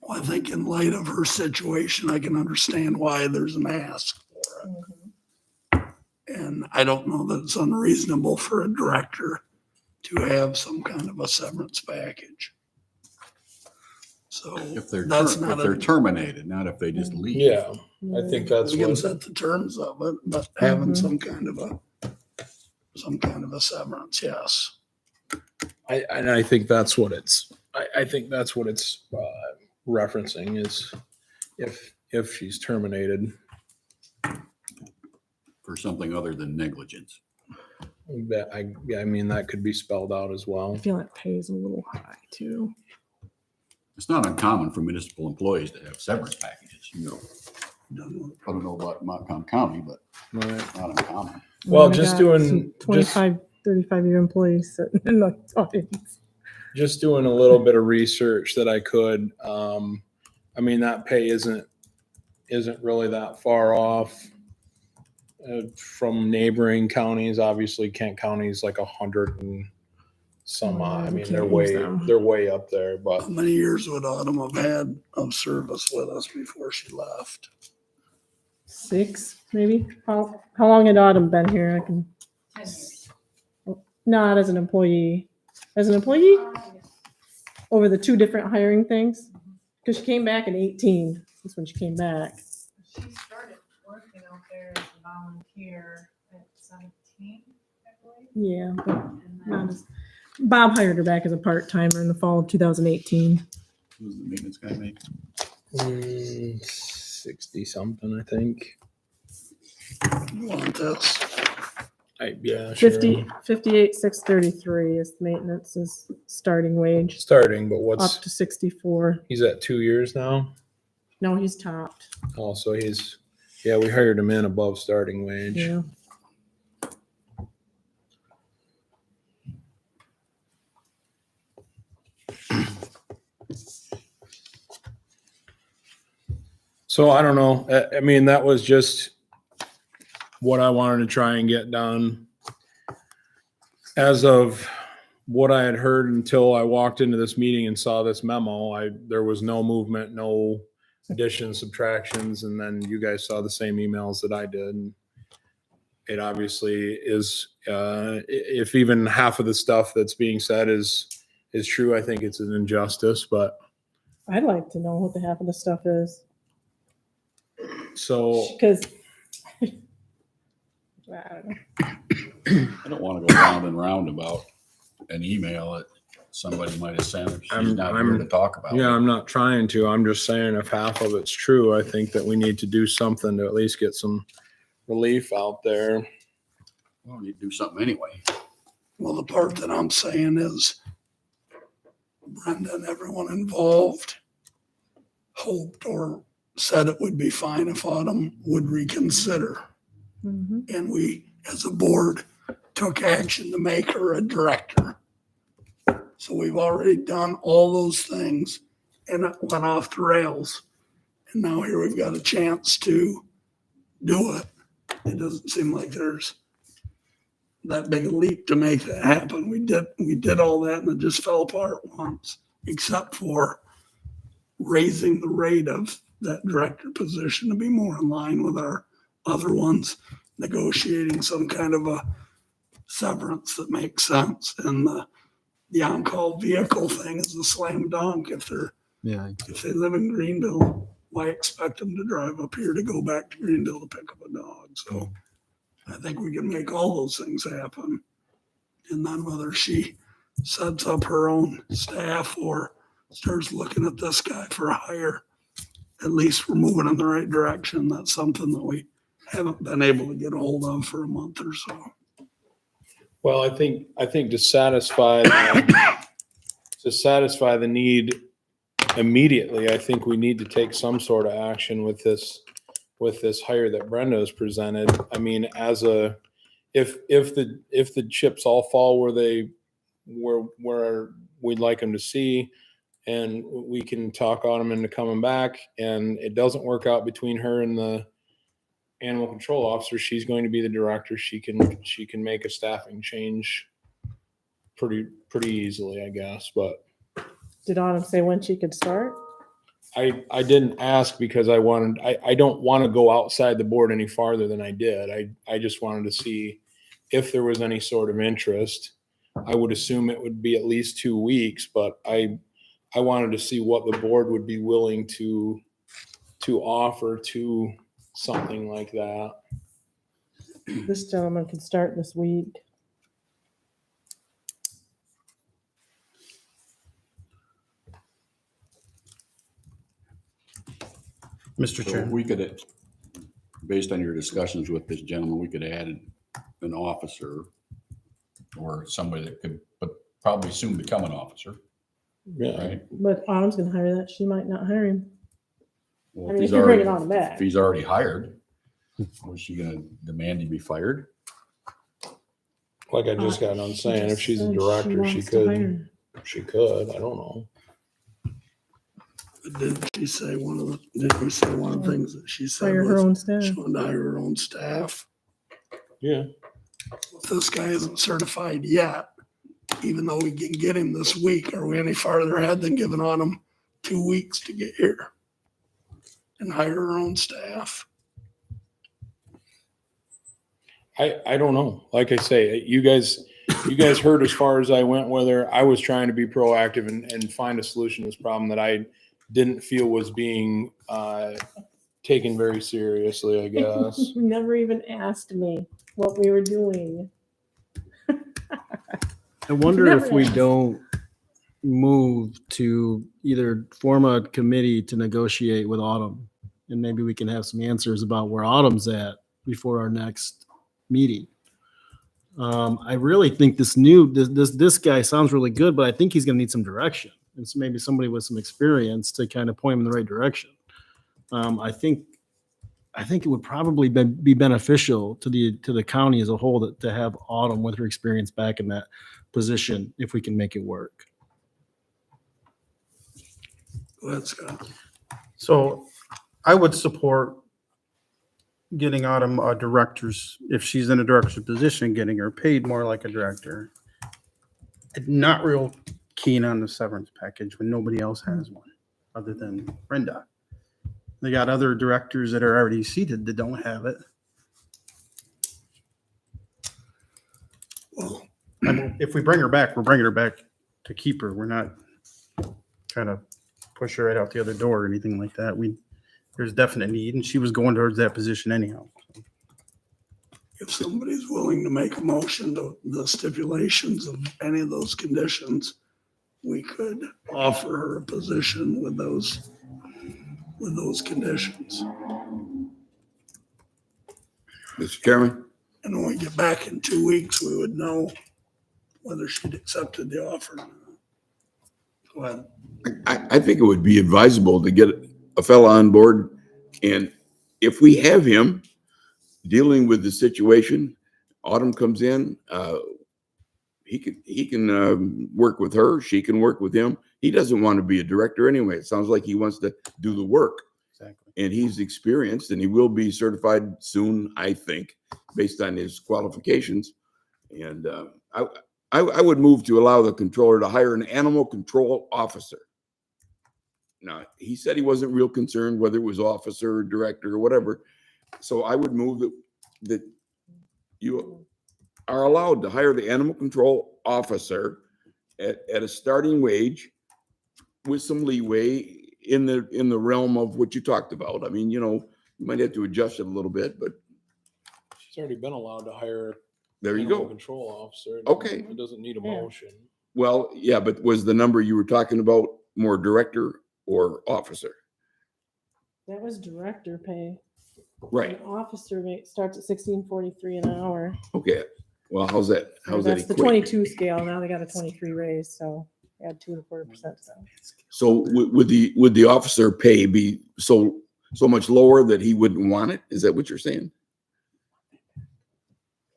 Well, I think in light of her situation, I can understand why there's an ask for it. And I don't know that it's unreasonable for a director to have some kind of a severance package. So If they're that's terminated, not if they just leave. Yeah, I think that's we can what. set the terms of it, but having some kind of a severance, yes. I think that's what it's. I think that's what it's referencing is if she's terminated. For something other than negligence. I mean that could be spelled out as well. I feel like pay is a little high too. It's not uncommon for municipal employees to have severance packages. Done with it. I don't know about Montcalm County, but Right. it's not uncommon. Well, I just got doing- some 25, 35-year employees sitting in the audience. Just doing a little bit of research that I could. I mean, that pay isn't really that far off from neighboring counties. Obviously, Kent County is like 100 and some odd. I we mean, can't use them. they're way up there. But How many years would Autumn have had of service with us before she left? 6, maybe. How long had Autumn been here? I can. Not as an employee. As an employee? Over the 2 different hiring things? Because she came back in 18. That's when she came back. She started working out there as a volunteer at 17, I believe. Yeah, but And not then as, Bob hired her back as a part-timer in the fall of 2018. What does the maintenance guy make? 60 something, I think. You want this? Yeah, sure. 58,633 is maintenance's starting wage, Starting, but up what's to 64. he's at 2 years now? No, he's topped. Also, we hired him in above starting wage. Yeah. So I don't know. I mean, that was just what I wanted to try and get done. As of what I had heard until I walked into this meeting and saw this memo, there was no movement, no additions, subtractions, and then you guys saw the same emails that I did. And it obviously is, if even half of the stuff that's being said is true, I think it's an injustice, but I'd like to know what the half of the stuff is. so. Because I don't know. I don't want to go round and round about an email that somebody might have sent. Or she's not here to talk about. Yeah, it. I'm not trying to. I'm just saying if half of it's true, I think that we need to do something to at least get some relief out there. Well, we need to do something anyway. Well, the part that I'm saying is Brenda and everyone involved hoped or said it would be fine if Autumn would reconsider. Mhm. And we, as a board, took action to make her a director. So we've already done all those things and it went off the rails. And now here we've got a chance to do it. It doesn't seem like there's that big a leap to make that happen. We did all that and it just fell apart once, except for raising the rate of that director position to be more in line with our other ones, negotiating some kind of a severance that makes sense. And the on-call vehicle thing is a slam dunk. If they live in Greenville, why expect them to drive up here to go back to Greenville to pick up a dog? So I think we can make all those things happen. And then whether she sets up her own staff or starts looking at this guy for a hire, at least we're moving in the right direction. That's something that we haven't been able to get a hold of for a month or so. Well, I think to satisfy the need immediately, I think we need to take some sort of action with this hire that Brenda has presented. I mean, if the chips all fall where we'd like them to see, and we can talk Autumn into coming back, and it doesn't work out between her and the animal control officer, she's going to be the director. She can make a staffing change pretty easily, I guess. But Did Autumn say when she could start? I didn't ask because I don't want to go outside the board any farther than I did. I just wanted to see if there was any sort of interest. I would assume it would be at least 2 weeks, but I wanted to see what the board would be willing to offer to something like that. This gentleman could start this week. Mr. So Chair. we could, based on your discussions with this gentleman, we could add an officer or somebody that could but probably soon become an officer. Yeah. right? But Autumn's gonna hire that. She might not hire him. Well, I mean, if you're bringing Autumn back. If he's already hired, was she gonna demand he be fired? Like I just got done saying, if she's a Said director, she wants to hire could, him. I don't know. Didn't she say didn't we say one of the things that she said Hire her was own staff. she wanted to hire her own staff? Yeah. If this guy isn't certified yet, even though we can get him this week, are we any farther ahead than giving on him 2 weeks to get here? And hire her own staff? I don't know. Like I say, you guys heard as far as I went with her. I was trying to be proactive and find a solution to this problem that I didn't feel was being taken very seriously, I guess. You never even asked me what we were doing. I wonder if Never we asked. don't move to either form a committee to negotiate with Autumn, and maybe we can have some answers about where Autumn's at before our next meeting. I really think this guy sounds really good, but I think he's gonna need some direction. And so maybe somebody with some experience to kind of point him in the right direction. I think it would probably be beneficial to the county as a whole to have Autumn with her experience back in that position if we can make it work. Go ahead, Scott. So I would support getting Autumn a director's, if she's in a director's position, getting her paid more like a director. Not real keen on the severance package when nobody else has one, other than Brenda. They got other directors that are already seated that don't have it. Well, If we bring her back, we're bringing her back to keep her. We're not trying to push her right out the other door or anything like that. There's definite need, and she was going towards that position anyhow. if somebody's willing to make a motion to the stipulations of any of those conditions, we could offer her a position with those conditions. Mr. Chairman? And when we get back in 2 weeks, we would know whether she'd accepted the offer or not. Go ahead. I think it would be advisable to get a fella on board, and if we have him dealing with the situation, Autumn comes in, he can work with her, she can work with him. He doesn't want to be a director anyway. It sounds like he wants to do the work. Exactly. And he's experienced, and he will be certified soon, I think, based on his qualifications. And I would move to allow the controller to hire an animal control officer. Now, he said he wasn't real concerned whether it was officer or director or whatever. So I would move that you are allowed to hire the animal control officer at a starting wage with some leeway in the realm of what you talked about. I mean, you might have to adjust it a little bit, but She's already been allowed to hire. there you animal go. Control officer. Okay. It doesn't need a Yeah. motion. Well, yeah, but was the number you were talking about more director or officer? That was director pay. Right. An officer rate starts at 16.43 an hour. Okay. Well, how's that? How's that That's the equate? 22 scale. Now they got a 23 raise, so add 2.25%. So So would the officer pay be so much lower that he wouldn't want it? Is that what you're saying? Do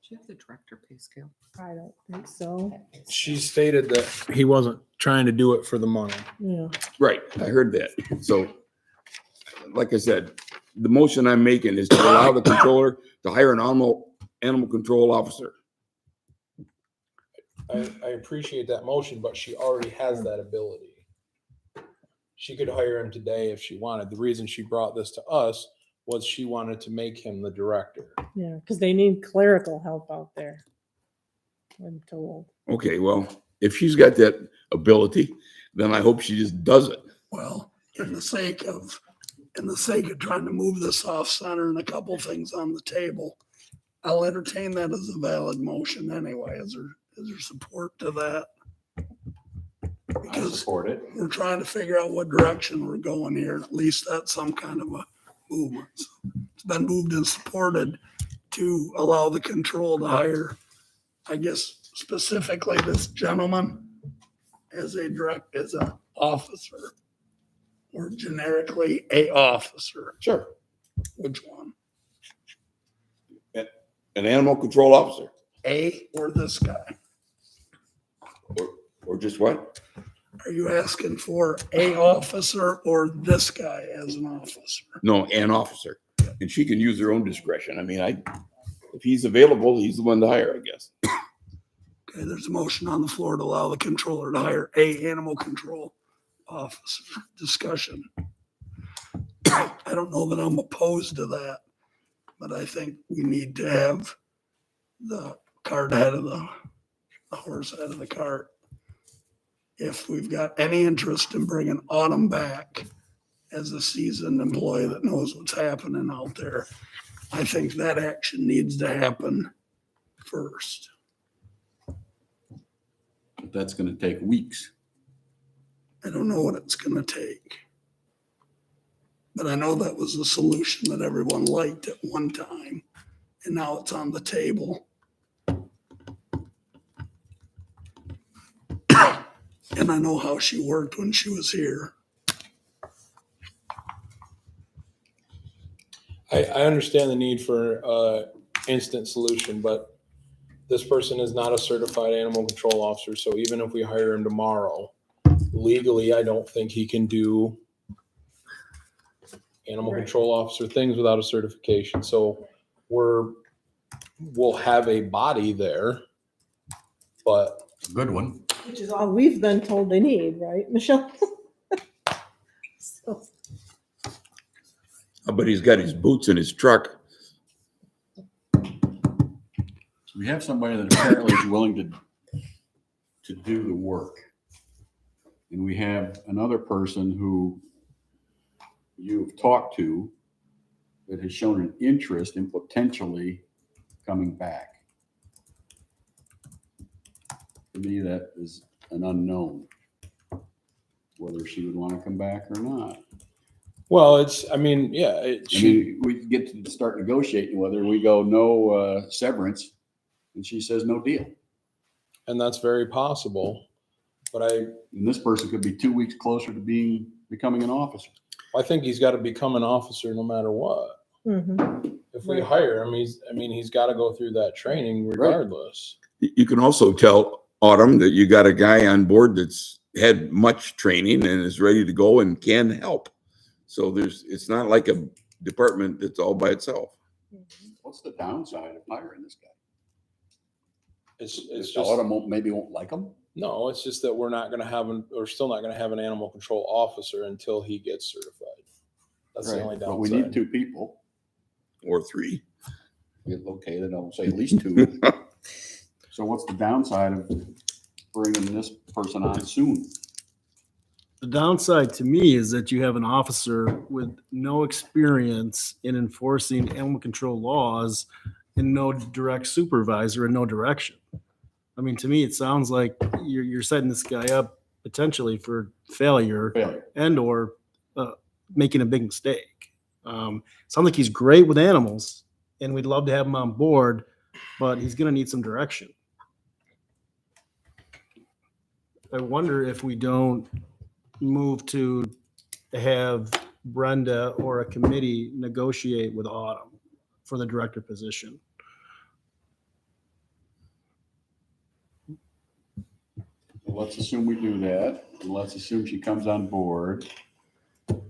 you have the director pay scale? I don't think so. She stated that he wasn't trying to do it for the money. Yeah. Right. I heard that. So, like I said, the motion I'm making is to allow the controller to hire an animal control officer. I appreciate that motion, but she already has that ability. She could hire him today if she wanted. The reason she brought this to us was she wanted to make him the director. Yeah, because they need clerical help out there. I'm told. Okay, well, if she's got that ability, then I hope she just does it. Well, in the sake of trying to move this off center and a couple things on the table, I'll entertain that as a valid motion anyway. Is there support to that? I Because support it. we're trying to figure out what direction we're going here. At least that's some kind of a movement. So it's been moved and supported to allow the control to hire, I guess, specifically this gentleman as as a officer or generically a officer? Sure. Which one? An animal control officer, A or this guy? or just what? Are you asking for a officer or this guy as an officer? No, an officer. And she can use her own discretion. I mean, if he's available, he's the one to hire, I guess. Okay, there's a motion on the floor to allow the controller to hire a animal control officer. Discussion. I don't know that I'm opposed to that, but I think we need to have the cart ahead of the horse ahead of the cart. If we've got any interest in bringing Autumn back as a seasoned employee that knows what's happening out there, I think that action needs to happen first. But that's gonna take weeks. I don't know what it's gonna take. But I know that was a solution that everyone liked at one time, and now it's on the table. And I know how she worked when she was here. I understand the need for instant solution, but this person is not a certified animal control officer. So even if we hire him tomorrow, legally, I don't think he can do animal Right. control officer things without a certification. So we'll have a body there, but Good one. Which is all we've been told they need, right, Michelle? So, But he's got his boots in his truck. So we have somebody that apparently is willing to do the work. And we have another person who you've talked to that has shown an interest in potentially coming back. To me, that is an unknown, whether she would want to come back or not. well, I mean, We get to start negotiating whether we go no severance, and she says no deal. and that's very possible. But And this person could be 2 weeks closer to becoming an officer. I think he's got to become an officer no matter what. mhm. If we Right. hire him, he's got to go through that training regardless. You can also tell Autumn that you got a guy on board that's had much training and is ready to go and can help. So it's not like a department that's all by itself. What's the downside of hiring this guy? It's Just just Autumn maybe won't like him. no. It's just that we're still not going to have an animal control officer until he gets certified. That's the only But downside. we need 2 people. Or 3. Okay, then I'll say at least 2. So what's the downside of bringing this person on soon? The downside to me is that you have an officer with no experience in enforcing animal control laws and no direct supervisor and no direction. I mean, to me, it sounds like you're setting this guy up potentially for failure and or making a big mistake. Sounds like he's great with animals and we'd love to have him on board, but he's going to need some direction. I wonder if we don't move to have Brenda or a committee negotiate with Autumn for the director position. Let's assume we do that, and let's assume she comes on board.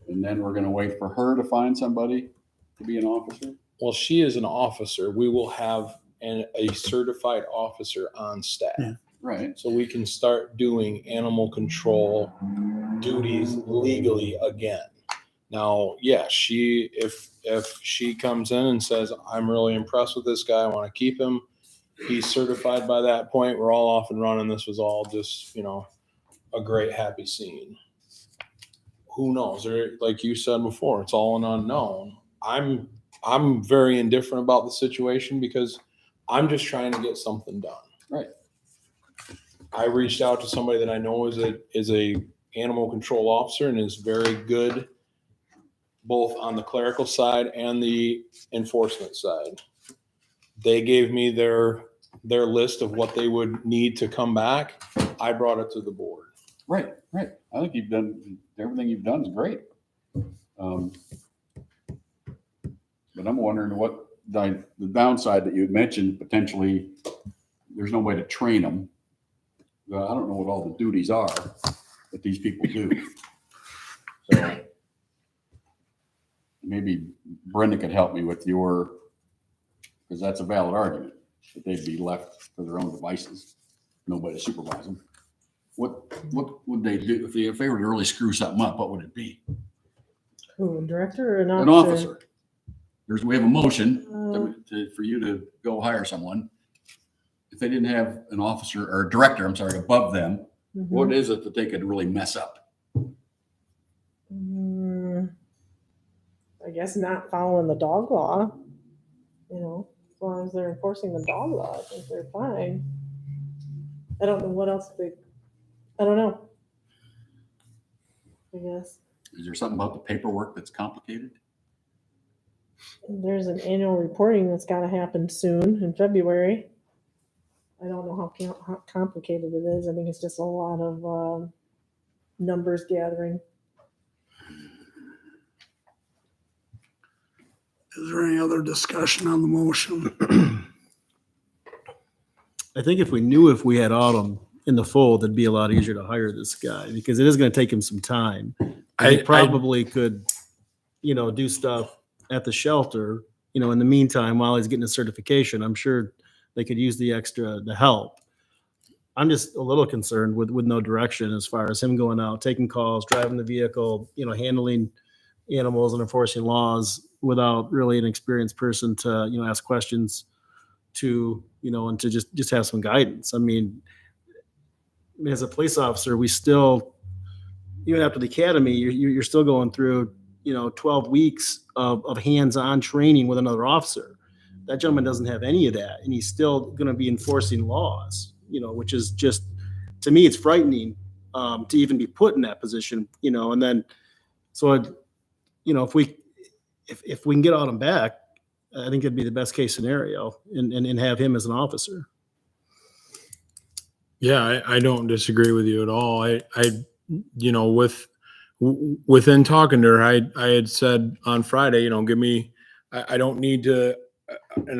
And then we're gonna wait for her to find somebody to be an officer? Well, she is an officer. We will have a certified officer on staff. Yeah. Right. So we can start doing animal control duties legally again. Now, yeah, if she comes in and says, I'm really impressed with this guy, I want to keep him, he's certified by that point, we're all off and running. This was all just, a great happy scene. Who knows? Like you said before, it's all an unknown. I'm very indifferent about the situation because I'm just trying to get something done. Right. I reached out to somebody that I know is a animal control officer and is very good both on the clerical side and the enforcement side. They gave me their list of what they would need to come back. I brought it to the board. Right, right. I think you've done, everything you've done is great. But I'm wondering what the downside that you had mentioned, potentially, there's no way to train them. I don't know what all the duties are that these people do. So maybe Brenda could help me with because that's a valid argument, that they'd be left to their own devices, nobody to supervise them. What would they do if they were to really screw something up? What would it be? Who, a director or an An officer? officer. We have a motion for you to go hire someone. If they didn't have an officer or director, I'm sorry, above them, what is it that they could really mess up? I guess not following the dog law. As long as they're enforcing the dog law, I think they're fine. I don't know what else I don't know. I guess. Is there something about the paperwork that's complicated? There's an annual reporting that's got to happen soon in February. I don't know how complicated it is. I think it's just a lot of numbers gathering. Is there any other discussion on the motion? I think if we knew if we had Autumn in the fold, it'd be a lot easier to hire this guy because it is going to take him some time. He probably could, do stuff at the shelter, in the meantime, while he's getting his certification. I'm sure they could use the extra to help. I'm just a little concerned with no direction as far as him going out, taking calls, driving the vehicle, handling animals and enforcing laws without really an experienced person to, ask questions to, and to just have some guidance. I mean, as a police officer, we still, even after the academy, you're still going through, 12 weeks of hands-on training with another officer. That gentleman doesn't have any of that, and he's still going to be enforcing laws, which is just, to me, it's frightening to even be put in that position, and then, so, if we can get Autumn back, I think it'd be the best case scenario and have him as an officer. Yeah, I don't disagree with you at all. Within talking to her, I had said on Friday, I don't need an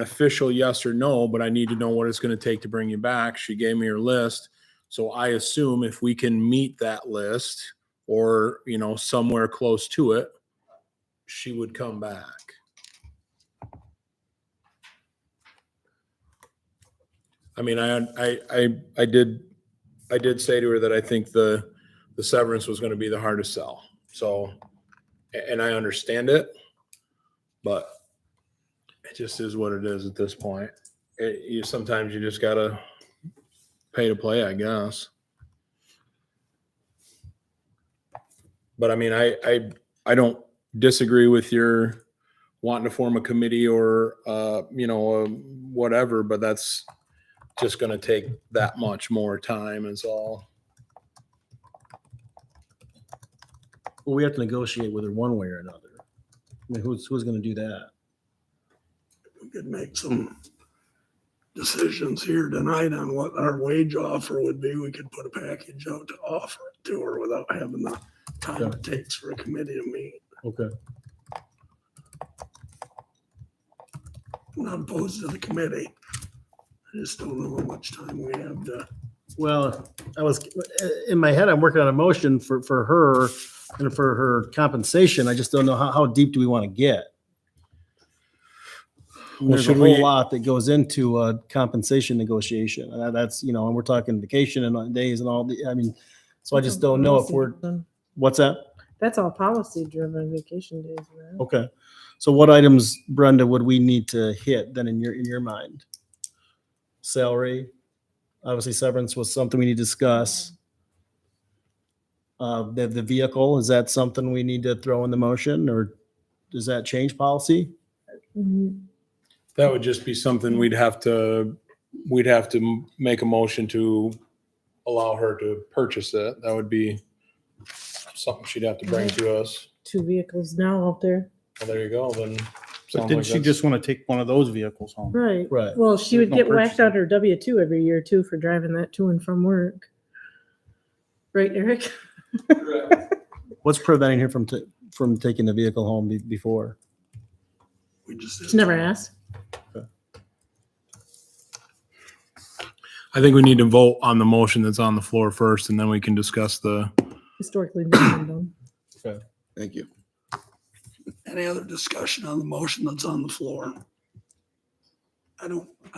official yes or no, but I need to know what it's going to take to bring you back. She gave me her list. So I assume if we can meet that list or, somewhere close to it, she would come back. I mean, I did say to her that I think the severance was going to be the hardest sell. So, and I understand it, but it just is what it is at this point. Sometimes you just gotta pay to play, I guess. But I mean, I don't disagree with your wanting to form a committee or whatever, but that's just going to take that much more time is all. Well, we have to negotiate with her one way or another. I mean, who's going to do that? We could make some decisions here tonight on what our wage offer would be. We could put a package out to offer it to her without having the time it takes for a committee to meet. Okay. I'm not opposed to the committee. I just don't know how much time we have to. Well, I was in my head, I'm working on a motion for her and for her compensation. I just don't know how deep do we want to get? There's a whole lot that goes into a compensation negotiation. And that's, and we're talking vacation and days and all the, so I just don't know if we're, what's that? That's all policy driven vacation days, man. Okay. So what items, Brenda, would we need to hit then in your mind? Salary, obviously severance was something we need to discuss. The vehicle, is that something we need to throw in the motion, or does that change policy? That would just be something we'd have to make a motion to allow her to purchase it. That would be something she'd have to bring to us. 2 vehicles now out there. Well, there you go. Then. But didn't she just want to take one of those vehicles home? Right. Right. Well, she would There's no get whacked purchasing. out her W-2 every year too for driving that to and from work. Right, Eric? What's preventing her from taking the vehicle home before? We just. Just never asked. I think we need to vote on the motion that's on the floor first, and then we can discuss the. Historically never been done. Thank you. Any other discussion on the motion that's on the floor? I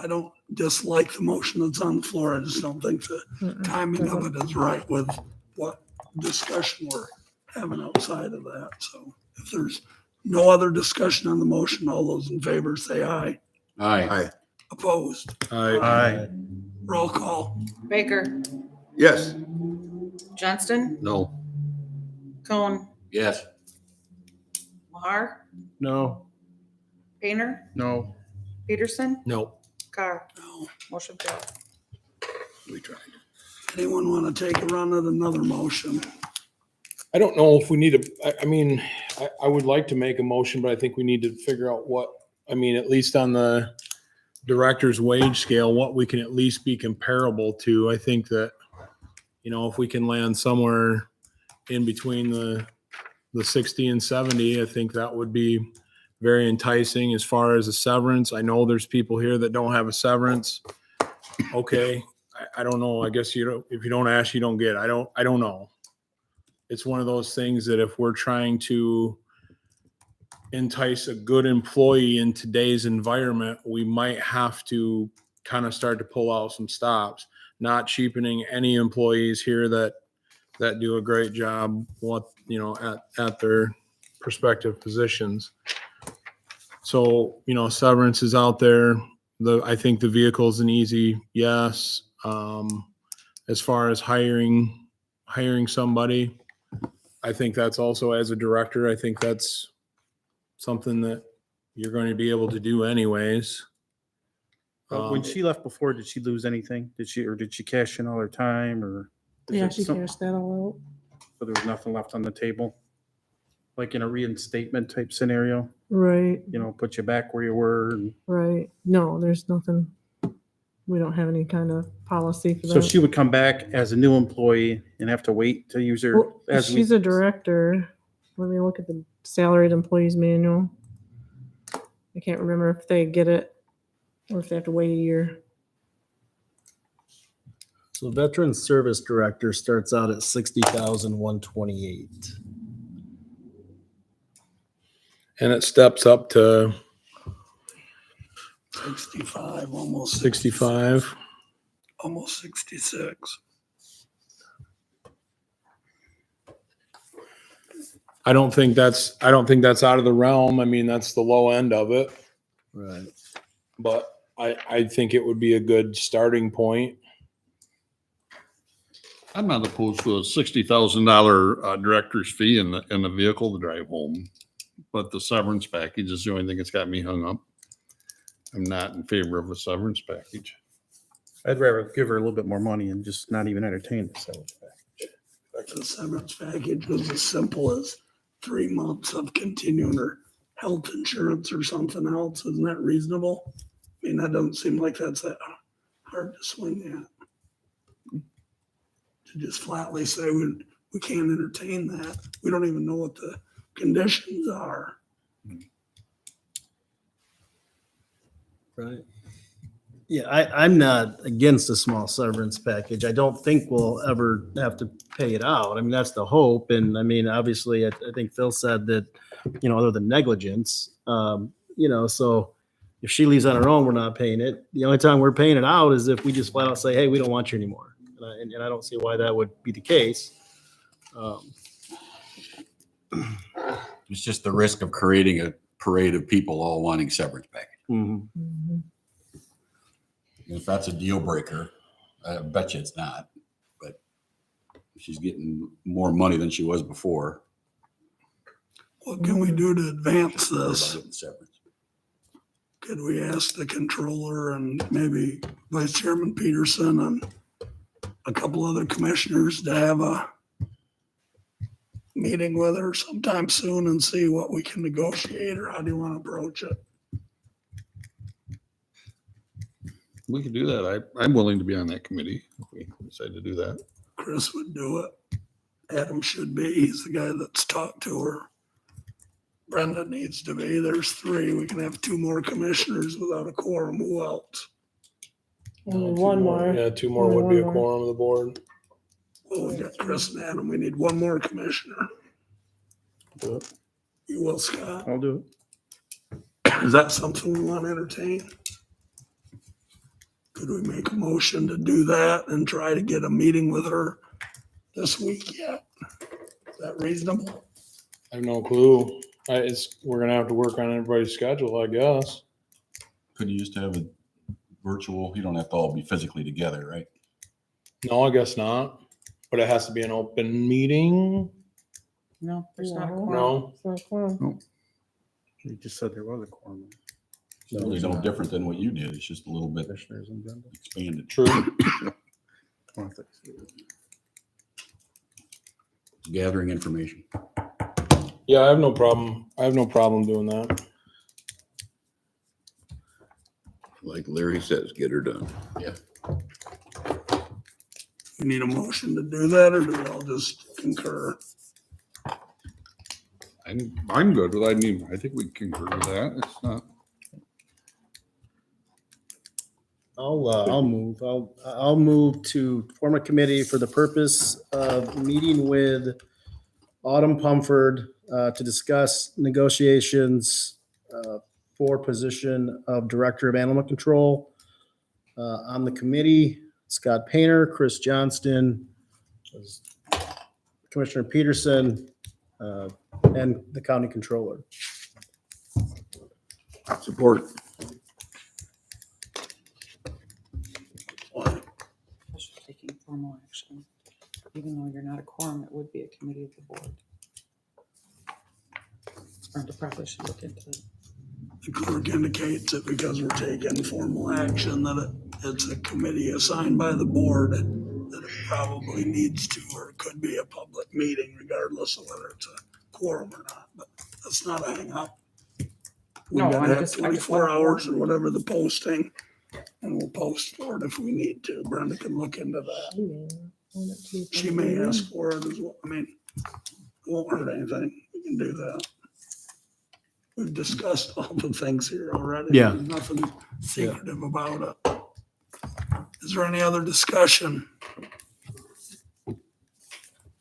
don't dislike the motion that's on the floor. I just don't think the timing of it is right with what discussion we're having outside of that. So if there's no other discussion on the motion, all those in favor say aye. Aye. Opposed? Aye. Roll call. Baker, Yes. Johnston, No. Cone, Yes. Mahar, No. Painter, No. Peterson, No. Carr. No, Motion carried. We tried. anyone want to take a run at another motion? I don't know if we need to, I mean, I would like to make a motion, but I think we need to figure out what, I mean, at least on the director's wage scale, what we can at least be comparable to. I think that, you know, if we can land somewhere in between the 60 and 70, I think that would be very enticing. As far as a severance, I know there's people here that don't have a severance. Okay, I don't know. I guess you don't, if you don't ask, you don't get. I don't know. It's one of those things that if we're trying to entice a good employee in today's environment, we might have to kind of start to pull out some stops, not cheapening any employees here that do a great job, at their respective positions. So, severance is out there. I think the vehicle is an easy yes. As far as hiring somebody, I think that's also, as a director, I think that's something that you're going to be able to do anyways. When she left before, did she lose anything? Did she cash in all her time, or? is Yeah, it she some- cashed that all So there was nothing left on the table? Like in a reinstatement type scenario, out. Right, put you back where you were. And right. No, there's nothing. We don't have any kind of policy for that. so she would come back as a new employee and have to wait to use her Well, as she's a director. Let me look at the salaried employees manual. I can't remember if they get it or if they have to wait a year. So veteran service director starts out at 60,128. And it steps up to 65, almost 65. almost 66. I don't think that's out of the realm. I mean, that's the low end of it, Right. but I think it would be a good starting point. I'm not opposed to a $60,000 director's fee in the vehicle to drive home. But the severance package is the only thing that's got me hung up. I'm not in favor of a severance package. I'd rather give her a little bit more money and just not even entertain the severance package. The severance package was as simple as 3 months of continuing her health insurance or something else. Isn't that reasonable? I mean, that doesn't seem like that's that hard to swing at. To just flatly say we can't entertain that. We don't even know what the conditions are. Right. Yeah, I'm not against a small severance package. I don't think we'll ever have to pay it out. I mean, that's the hope. And I mean, obviously, I think Phil said that, other than negligence, so if she leaves on her own, we're not paying it. The only time we're paying it out is if we just flat out say, hey, we don't want you anymore. And I don't see why that would be the case. It's just the risk of creating a parade of people all wanting severance package. Mhm. Mhm. If that's a deal breaker, I bet you it's not. But she's getting more money than she was before. What can we do to advance About this? getting severance. Could we ask the controller and maybe Vice Chairman Peterson and a couple other commissioners to have a meeting with her sometime soon and see what we can negotiate, or how do you want to approach it? We could do that. I'm willing to be on that committee if we decide to do that. Chris would do it. Adam should be. He's the guy that's talked to her. Brenda needs to be. There's 3. We can have 2 more commissioners without a quorum. Who else? Only one more. Yeah, 2 more Only would be a one more. quorum of the board. Well, we got Chris and Adam. We need 1 more commissioner. Do it. You will, Scott. I'll do it. Is that something we want to entertain? Could we make a motion to do that and try to get a meeting with her this week yet? Is that reasonable? I have no clue. We're gonna have to work on everybody's schedule, I guess. Could you just have a virtual, you don't have to all be physically together, right? No, I guess not. But it has to be an open meeting. No, there's not a No. quorum. No. It's not quorum. You just said there was a quorum. It's really no different than what you did. It's just a little bit Commissioners and agenda. expanded. True. Gathering information. Yeah, I have no problem. I have no problem doing that. Like Larry says, get her done. We need a motion to do that, or do we all just concur? I'm good with, I think we concur with that. It's not. I'll move. I'll move to form a committee for the purpose of meeting with Autumn Plumford to discuss negotiations for position of Director of Animal Control. On the committee, Scott Painter, Chris Johnston, Commissioner Peterson, and the County Controller. Support. Taking formal action. Even though you're not a quorum, it would be a committee of the board. Brenda probably should look into it. The clerk indicates that because we're taking formal action, that it's a committee assigned by the board, that it probably needs to, or it could be a public meeting regardless of whether it's a quorum or not, but that's not a hang up. We No, gotta I'm have just- I just 24 want- hours or whatever the posting, and we'll post for it if we need to. Brenda can look into that. She may ask for it as well. I mean, it won't hurt anything. We can do that. We've discussed all the things here already. Yeah. There's nothing secretive about it. Is there any other discussion?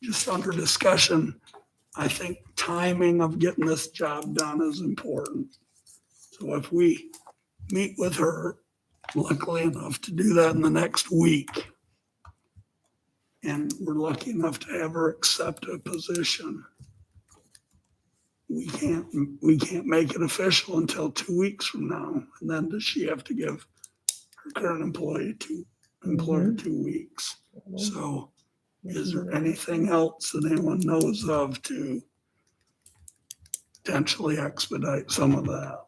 Just under discussion, I think timing of getting this job done is important. So if we meet with her, luckily enough to do that in the next week, and we're lucky enough to have her accept a position, we can't make it official until 2 weeks from now. And then does she have to give her current employer 2 weeks? So is there anything else that anyone knows of to potentially expedite some of that?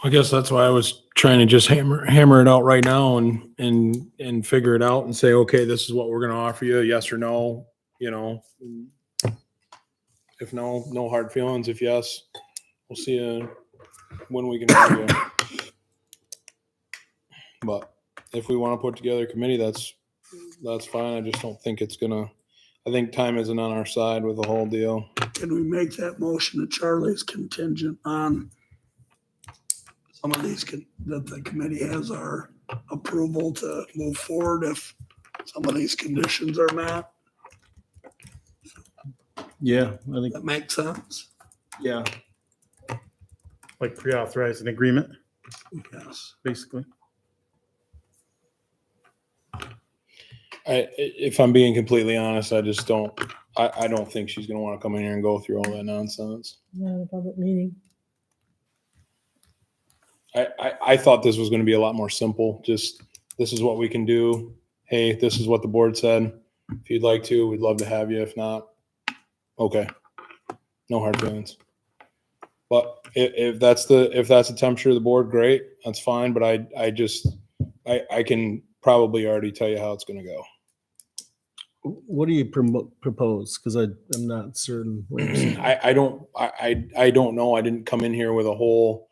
I guess that's why I was trying to just hammer it out right now and figure it out and say, okay, this is what we're gonna offer you, yes or no, you know. If no, no hard feelings. If yes, we'll see you when we can see you. But if we want to put together a committee, that's fine. I just don't think it's gonna, I think time isn't on our side with the whole deal. Can we make that motion that Charlie's contingent on some of these, that the committee has our approval to move forward if some of these conditions are met? Yeah, I think, That makes sense? yeah. Like pre-authorized an agreement, Yes. basically. If I'm being completely honest, I just don't, I don't think she's gonna want to come in here and go through all that nonsense. Not a public meeting. I thought this was gonna be a lot more simple. Just, this is what we can do. Hey, this is what the board said. If you'd like to, we'd love to have you. If not, okay. No hard feelings. But if that's the temperature of the board, great, that's fine. But I can probably already tell you how it's gonna go. What do you propose? Because I'm not certain. what you're saying. I don't know. I didn't come in here with a whole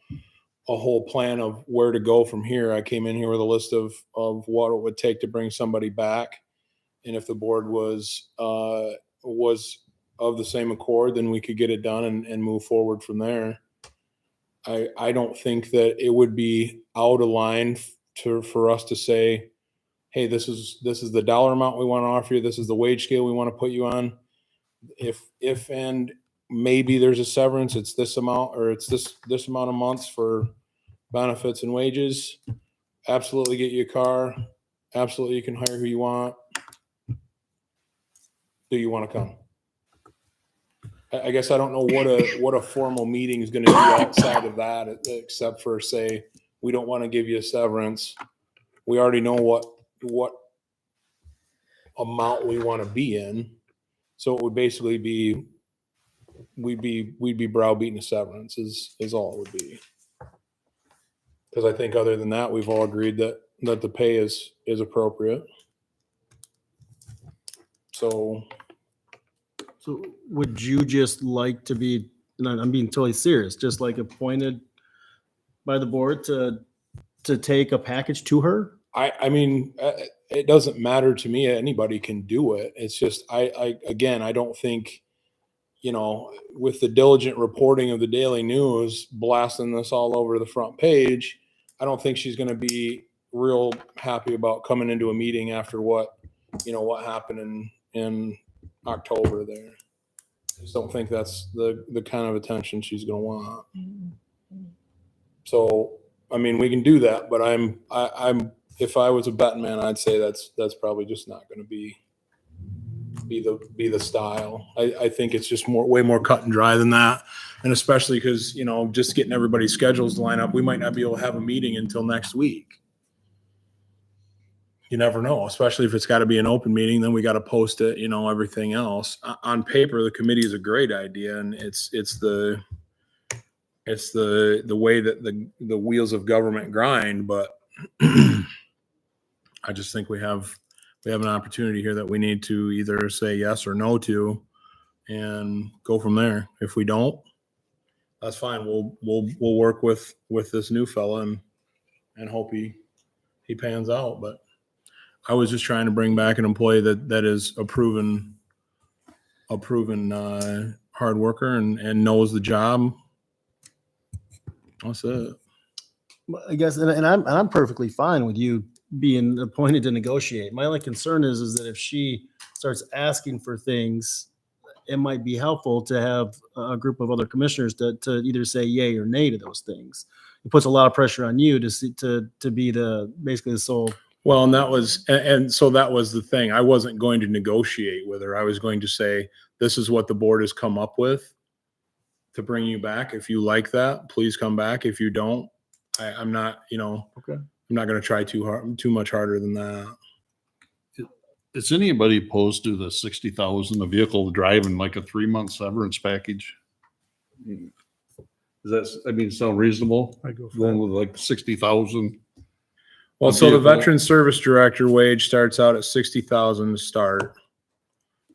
a whole plan of where to go from here. I came in here with a list of what it would take to bring somebody back. And if the board was of the same accord, then we could get it done and move forward from there. I don't think that it would be out of line for us to say, hey, this is the dollar amount we want to offer you. This is the wage scale we want to put you on. If and maybe there's a severance, it's this amount, or it's this amount of months for benefits and wages. Absolutely get you a car. Absolutely, you can hire who you want. Do you want to come? I guess I don't know what a formal meeting is going to do outside of that, except for say, we don't want to give you a severance. We already know what amount we want to be in. So it would basically be, we'd be browbeating a severance is all it would be. Because I think other than that, we've all agreed that the pay is appropriate. So would you just like to be, and I'm being totally serious, just like appointed by the board to take a package to her? I mean, it doesn't matter to me. Anybody can do it. It's just, I don't think, with the diligent reporting of the Daily News blasting this all over the front page, I don't think she's going to be real happy about coming into a meeting after what happened in October there. I just don't think that's the kind of attention she's going to want. So, I mean, we can do that, but I'm if I was a betting man, I'd say that's probably just not going to be the style. I think it's just way more cut and dry than that. And especially because, just getting everybody's schedules to line up, we might not be able to have a meeting until next week. You never know, especially if it's got to be an open meeting, then we got to post it, everything else. On paper, the committee is a great idea, and it's the way that the wheels of government grind, but I just think we have an opportunity here that we need to either say yes or no to and go from there. If we don't, that's fine. We'll work with this new fella and hope he pans out. But I was just trying to bring back an employee that is a proven hard worker and knows the job. That's it. I guess, and I'm perfectly fine with you being appointed to negotiate. My only concern is that if she starts asking for things, it might be helpful to have a group of other commissioners to either say yay or nay to those things. It puts a lot of pressure on you to be basically the sole. Well, and so that was the thing. I wasn't going to negotiate with her. I was going to say, this is what the board has come up with to bring you back. If you like that, please come back. If you don't, I'm not, Okay. I'm not going to try too much harder than that. Is anybody opposed to the 60,000 a vehicle driving like a 3-month severance package? Does that, sound reasonable? I go for Going that. with like 60,000? Well, A so the vehicle. veteran service director wage starts out at 60,000 to start.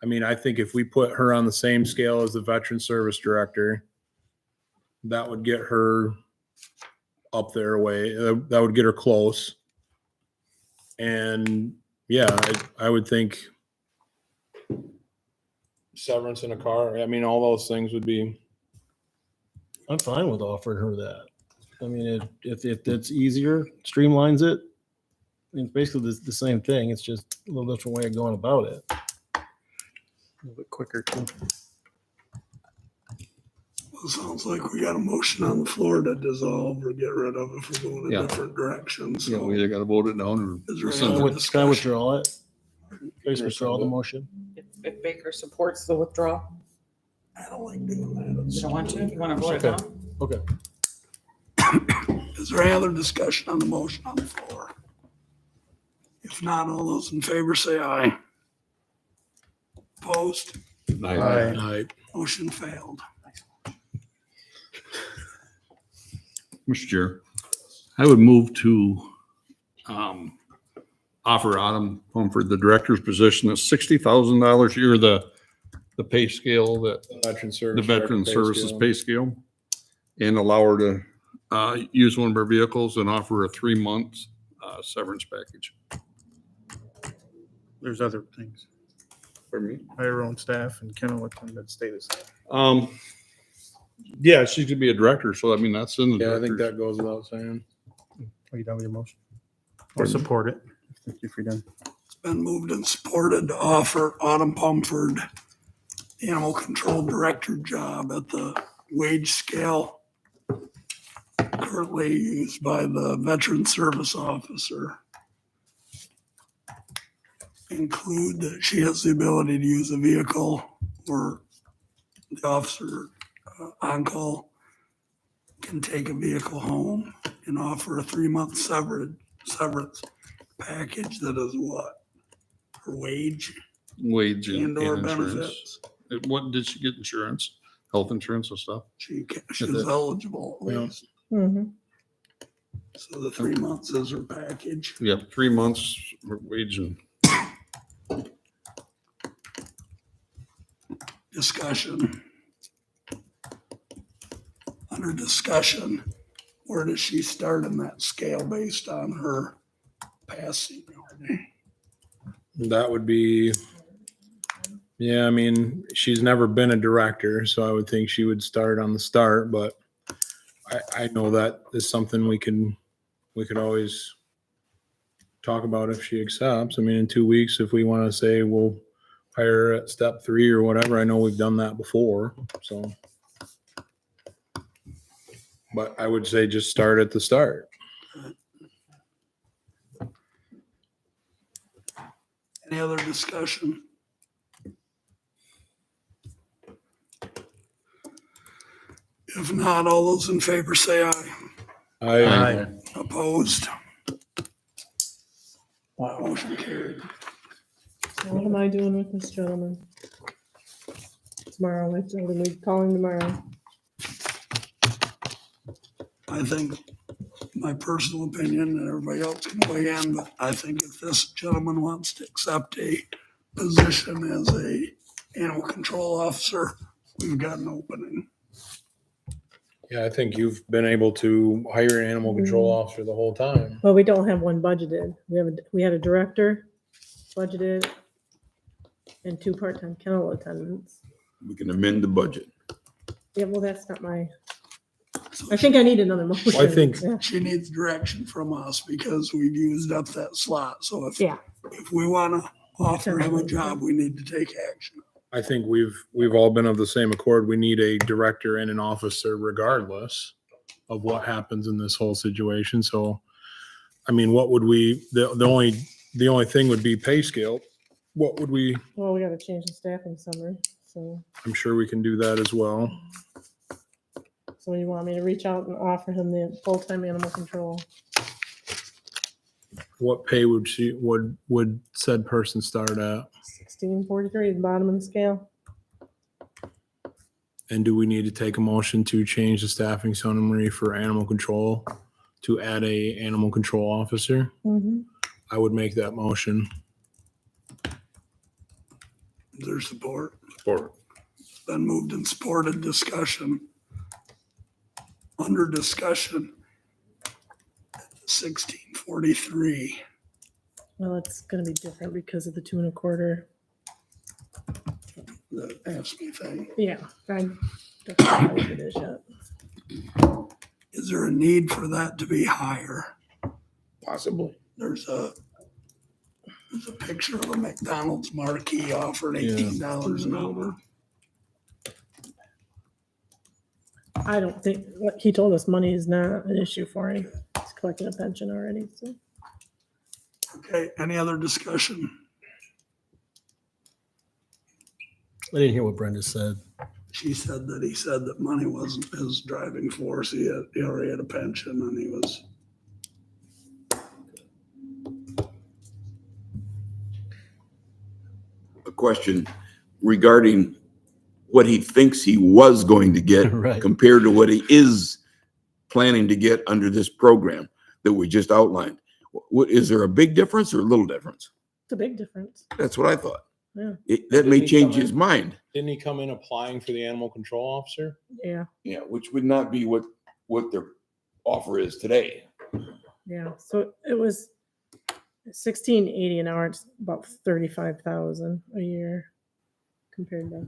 I think if we put her on the same scale as the veteran service director, that would get her up their way. That would get her close. And yeah, I would think severance in a car. All those things would be. I'm fine with offering her that. If it's easier, streamlines it. It's basically the same thing. It's just a little different way of going about it. A little bit quicker too. Well, sounds like we got a motion on the floor to dissolve or get rid of if we're going Yeah. a different direction. Yeah, we either got to vote it down Is or. there send any it. other Can I discussion? withdraw it? Please withdraw the motion. If Baker supports the withdrawal, I don't like doing that. you don't want to? You want to vote it down? Okay. Is there any other discussion on the motion on the floor? If not, all those in favor say aye. Opposed? Aye. Motion failed. Mr. Chair, I would move to offer Autumn Mumford the director's position at $60,000 a year, the pay scale that Veteran the service. veteran director pay services scale. pay scale, and allow her to use one of our vehicles and offer a 3-month severance package. There's other things. For me? Hire our own staff and kennel attendant stay the same. Yeah, she's gonna be a director, so I mean, that's in the Yeah, I think director's- that goes without saying. Are you done with your motion? I'll support it. Thank you for done. It's been moved and supported to offer Autumn Plumford the animal control director job at the wage scale currently used by the veteran service officer. Include that she has the ability to use a vehicle or the officer on call can take a vehicle home and offer a 3-month severance package that is what? Her wage Wage and and/or insurance. benefits. What, did she get insurance? Health insurance and stuff? She's it. eligible at Yeah. least. Mhm. So the 3 months is her package. Yep, 3 months wage and Discussion. Under discussion, where does she start in that scale based on her past seniority? That would be, yeah, I mean, she's never been a director, so I would think she would start on the start, but I know that is something we could always talk about if she accepts. I mean, in 2 weeks, if we want to say we'll hire her at step 3 or whatever, I know we've done that before, so. But I would say just start at the start. Any other discussion? If not, all those in favor say aye. I, Opposed? Motion carried. So what am I doing with this gentleman? Tomorrow, I told him we'd call him tomorrow. I think, my personal opinion, and everybody else can weigh in, but I think if this gentleman wants to accept a position as a animal control officer, we've got an opening. yeah, I think you've been able to hire an animal control officer the whole time. Well, we don't have one budgeted. We had a director budgeted and 2 part-time kennel attendants. We can amend the budget. Yeah, well, that's not my, So I think I need another motion. I think- Yeah. she needs direction from us because we've used up that slot. So Yeah. if we want to offer him a job, we need to take action. I think we've all been of the same accord. We need a director and an officer regardless of what happens in this whole situation. So, I mean, what would we, the only thing would be pay scale. What would we, Well, we gotta change the staffing summary, so. I'm sure we can do that as well. So you want me to reach out and offer him the full-time animal control? What pay would said person start at? 1643, the bottom of the scale. And do we need to take a motion to change the staffing summary for animal control to add a animal control officer? Mhm. I would make that motion. Is there support? support. Been moved and supported. Discussion. Under discussion, 1643. Well, it's gonna be different because of the 2 1/4. The ASME thing. Yeah, I don't know how it is yet. Is there a need for that to be higher? Possibly. There's a picture of a McDonald's marquee offering $18 an hour. I don't think, what he told us, money is not an issue for him. He's collecting a pension already, so. Okay, any other discussion? I didn't hear what Brenda said. She said that he said that money wasn't his driving force. He already had a pension and he was. A question regarding what he thinks he was going to get Right. compared to what he is planning to get under this program that we just outlined. What, is there a big difference or a little difference? It's a big difference. That's what I thought. Yeah. That may Didn't he change come his in? mind. Didn't he come in applying for the animal control officer? Yeah. Yeah, which would not be what they're offer is today. Yeah, so it was 1680 an hour. It's about 35,000 a year compared to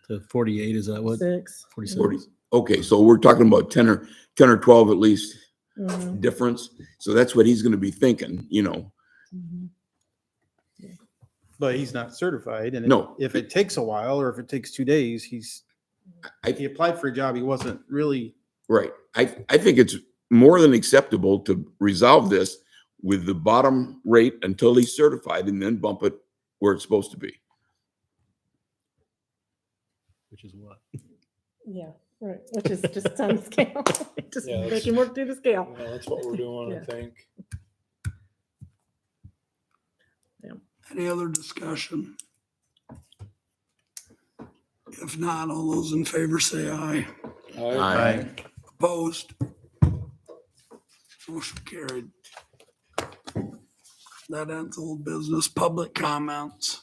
To 48, is that what? 6. 46? Okay, so we're talking about 10 or 12 at least Mhm, difference. So that's what he's gonna be thinking, you know. mhm. But he's not certified, and No. if it takes a while, or if it takes 2 days, he applied for a job he wasn't really. Right. I think it's more than acceptable to resolve this with the bottom rate until he's certified and then bump it where it's supposed to be. Which is what? Yeah, right, which is just on the scale. Just Yeah, make that's- him work through the scale. That's what we're doing, I Yeah. think. Any other discussion? If not, all those in favor say aye. Aye. Opposed? Motion carried. That ends old business, public comments.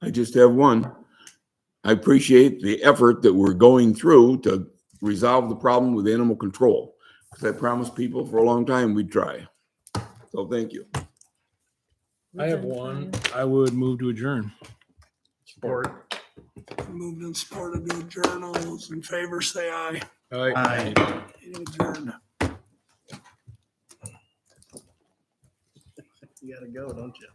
I just have one. I appreciate the effort that we're going through to resolve the problem with animal control. Because I promised people for a long time we'd try. So thank you. I have one. I would move to adjourn. Support. Moved and supported to adjourn. All those in favor say aye. Aye. Meeting adjourned. You gotta go, don't you?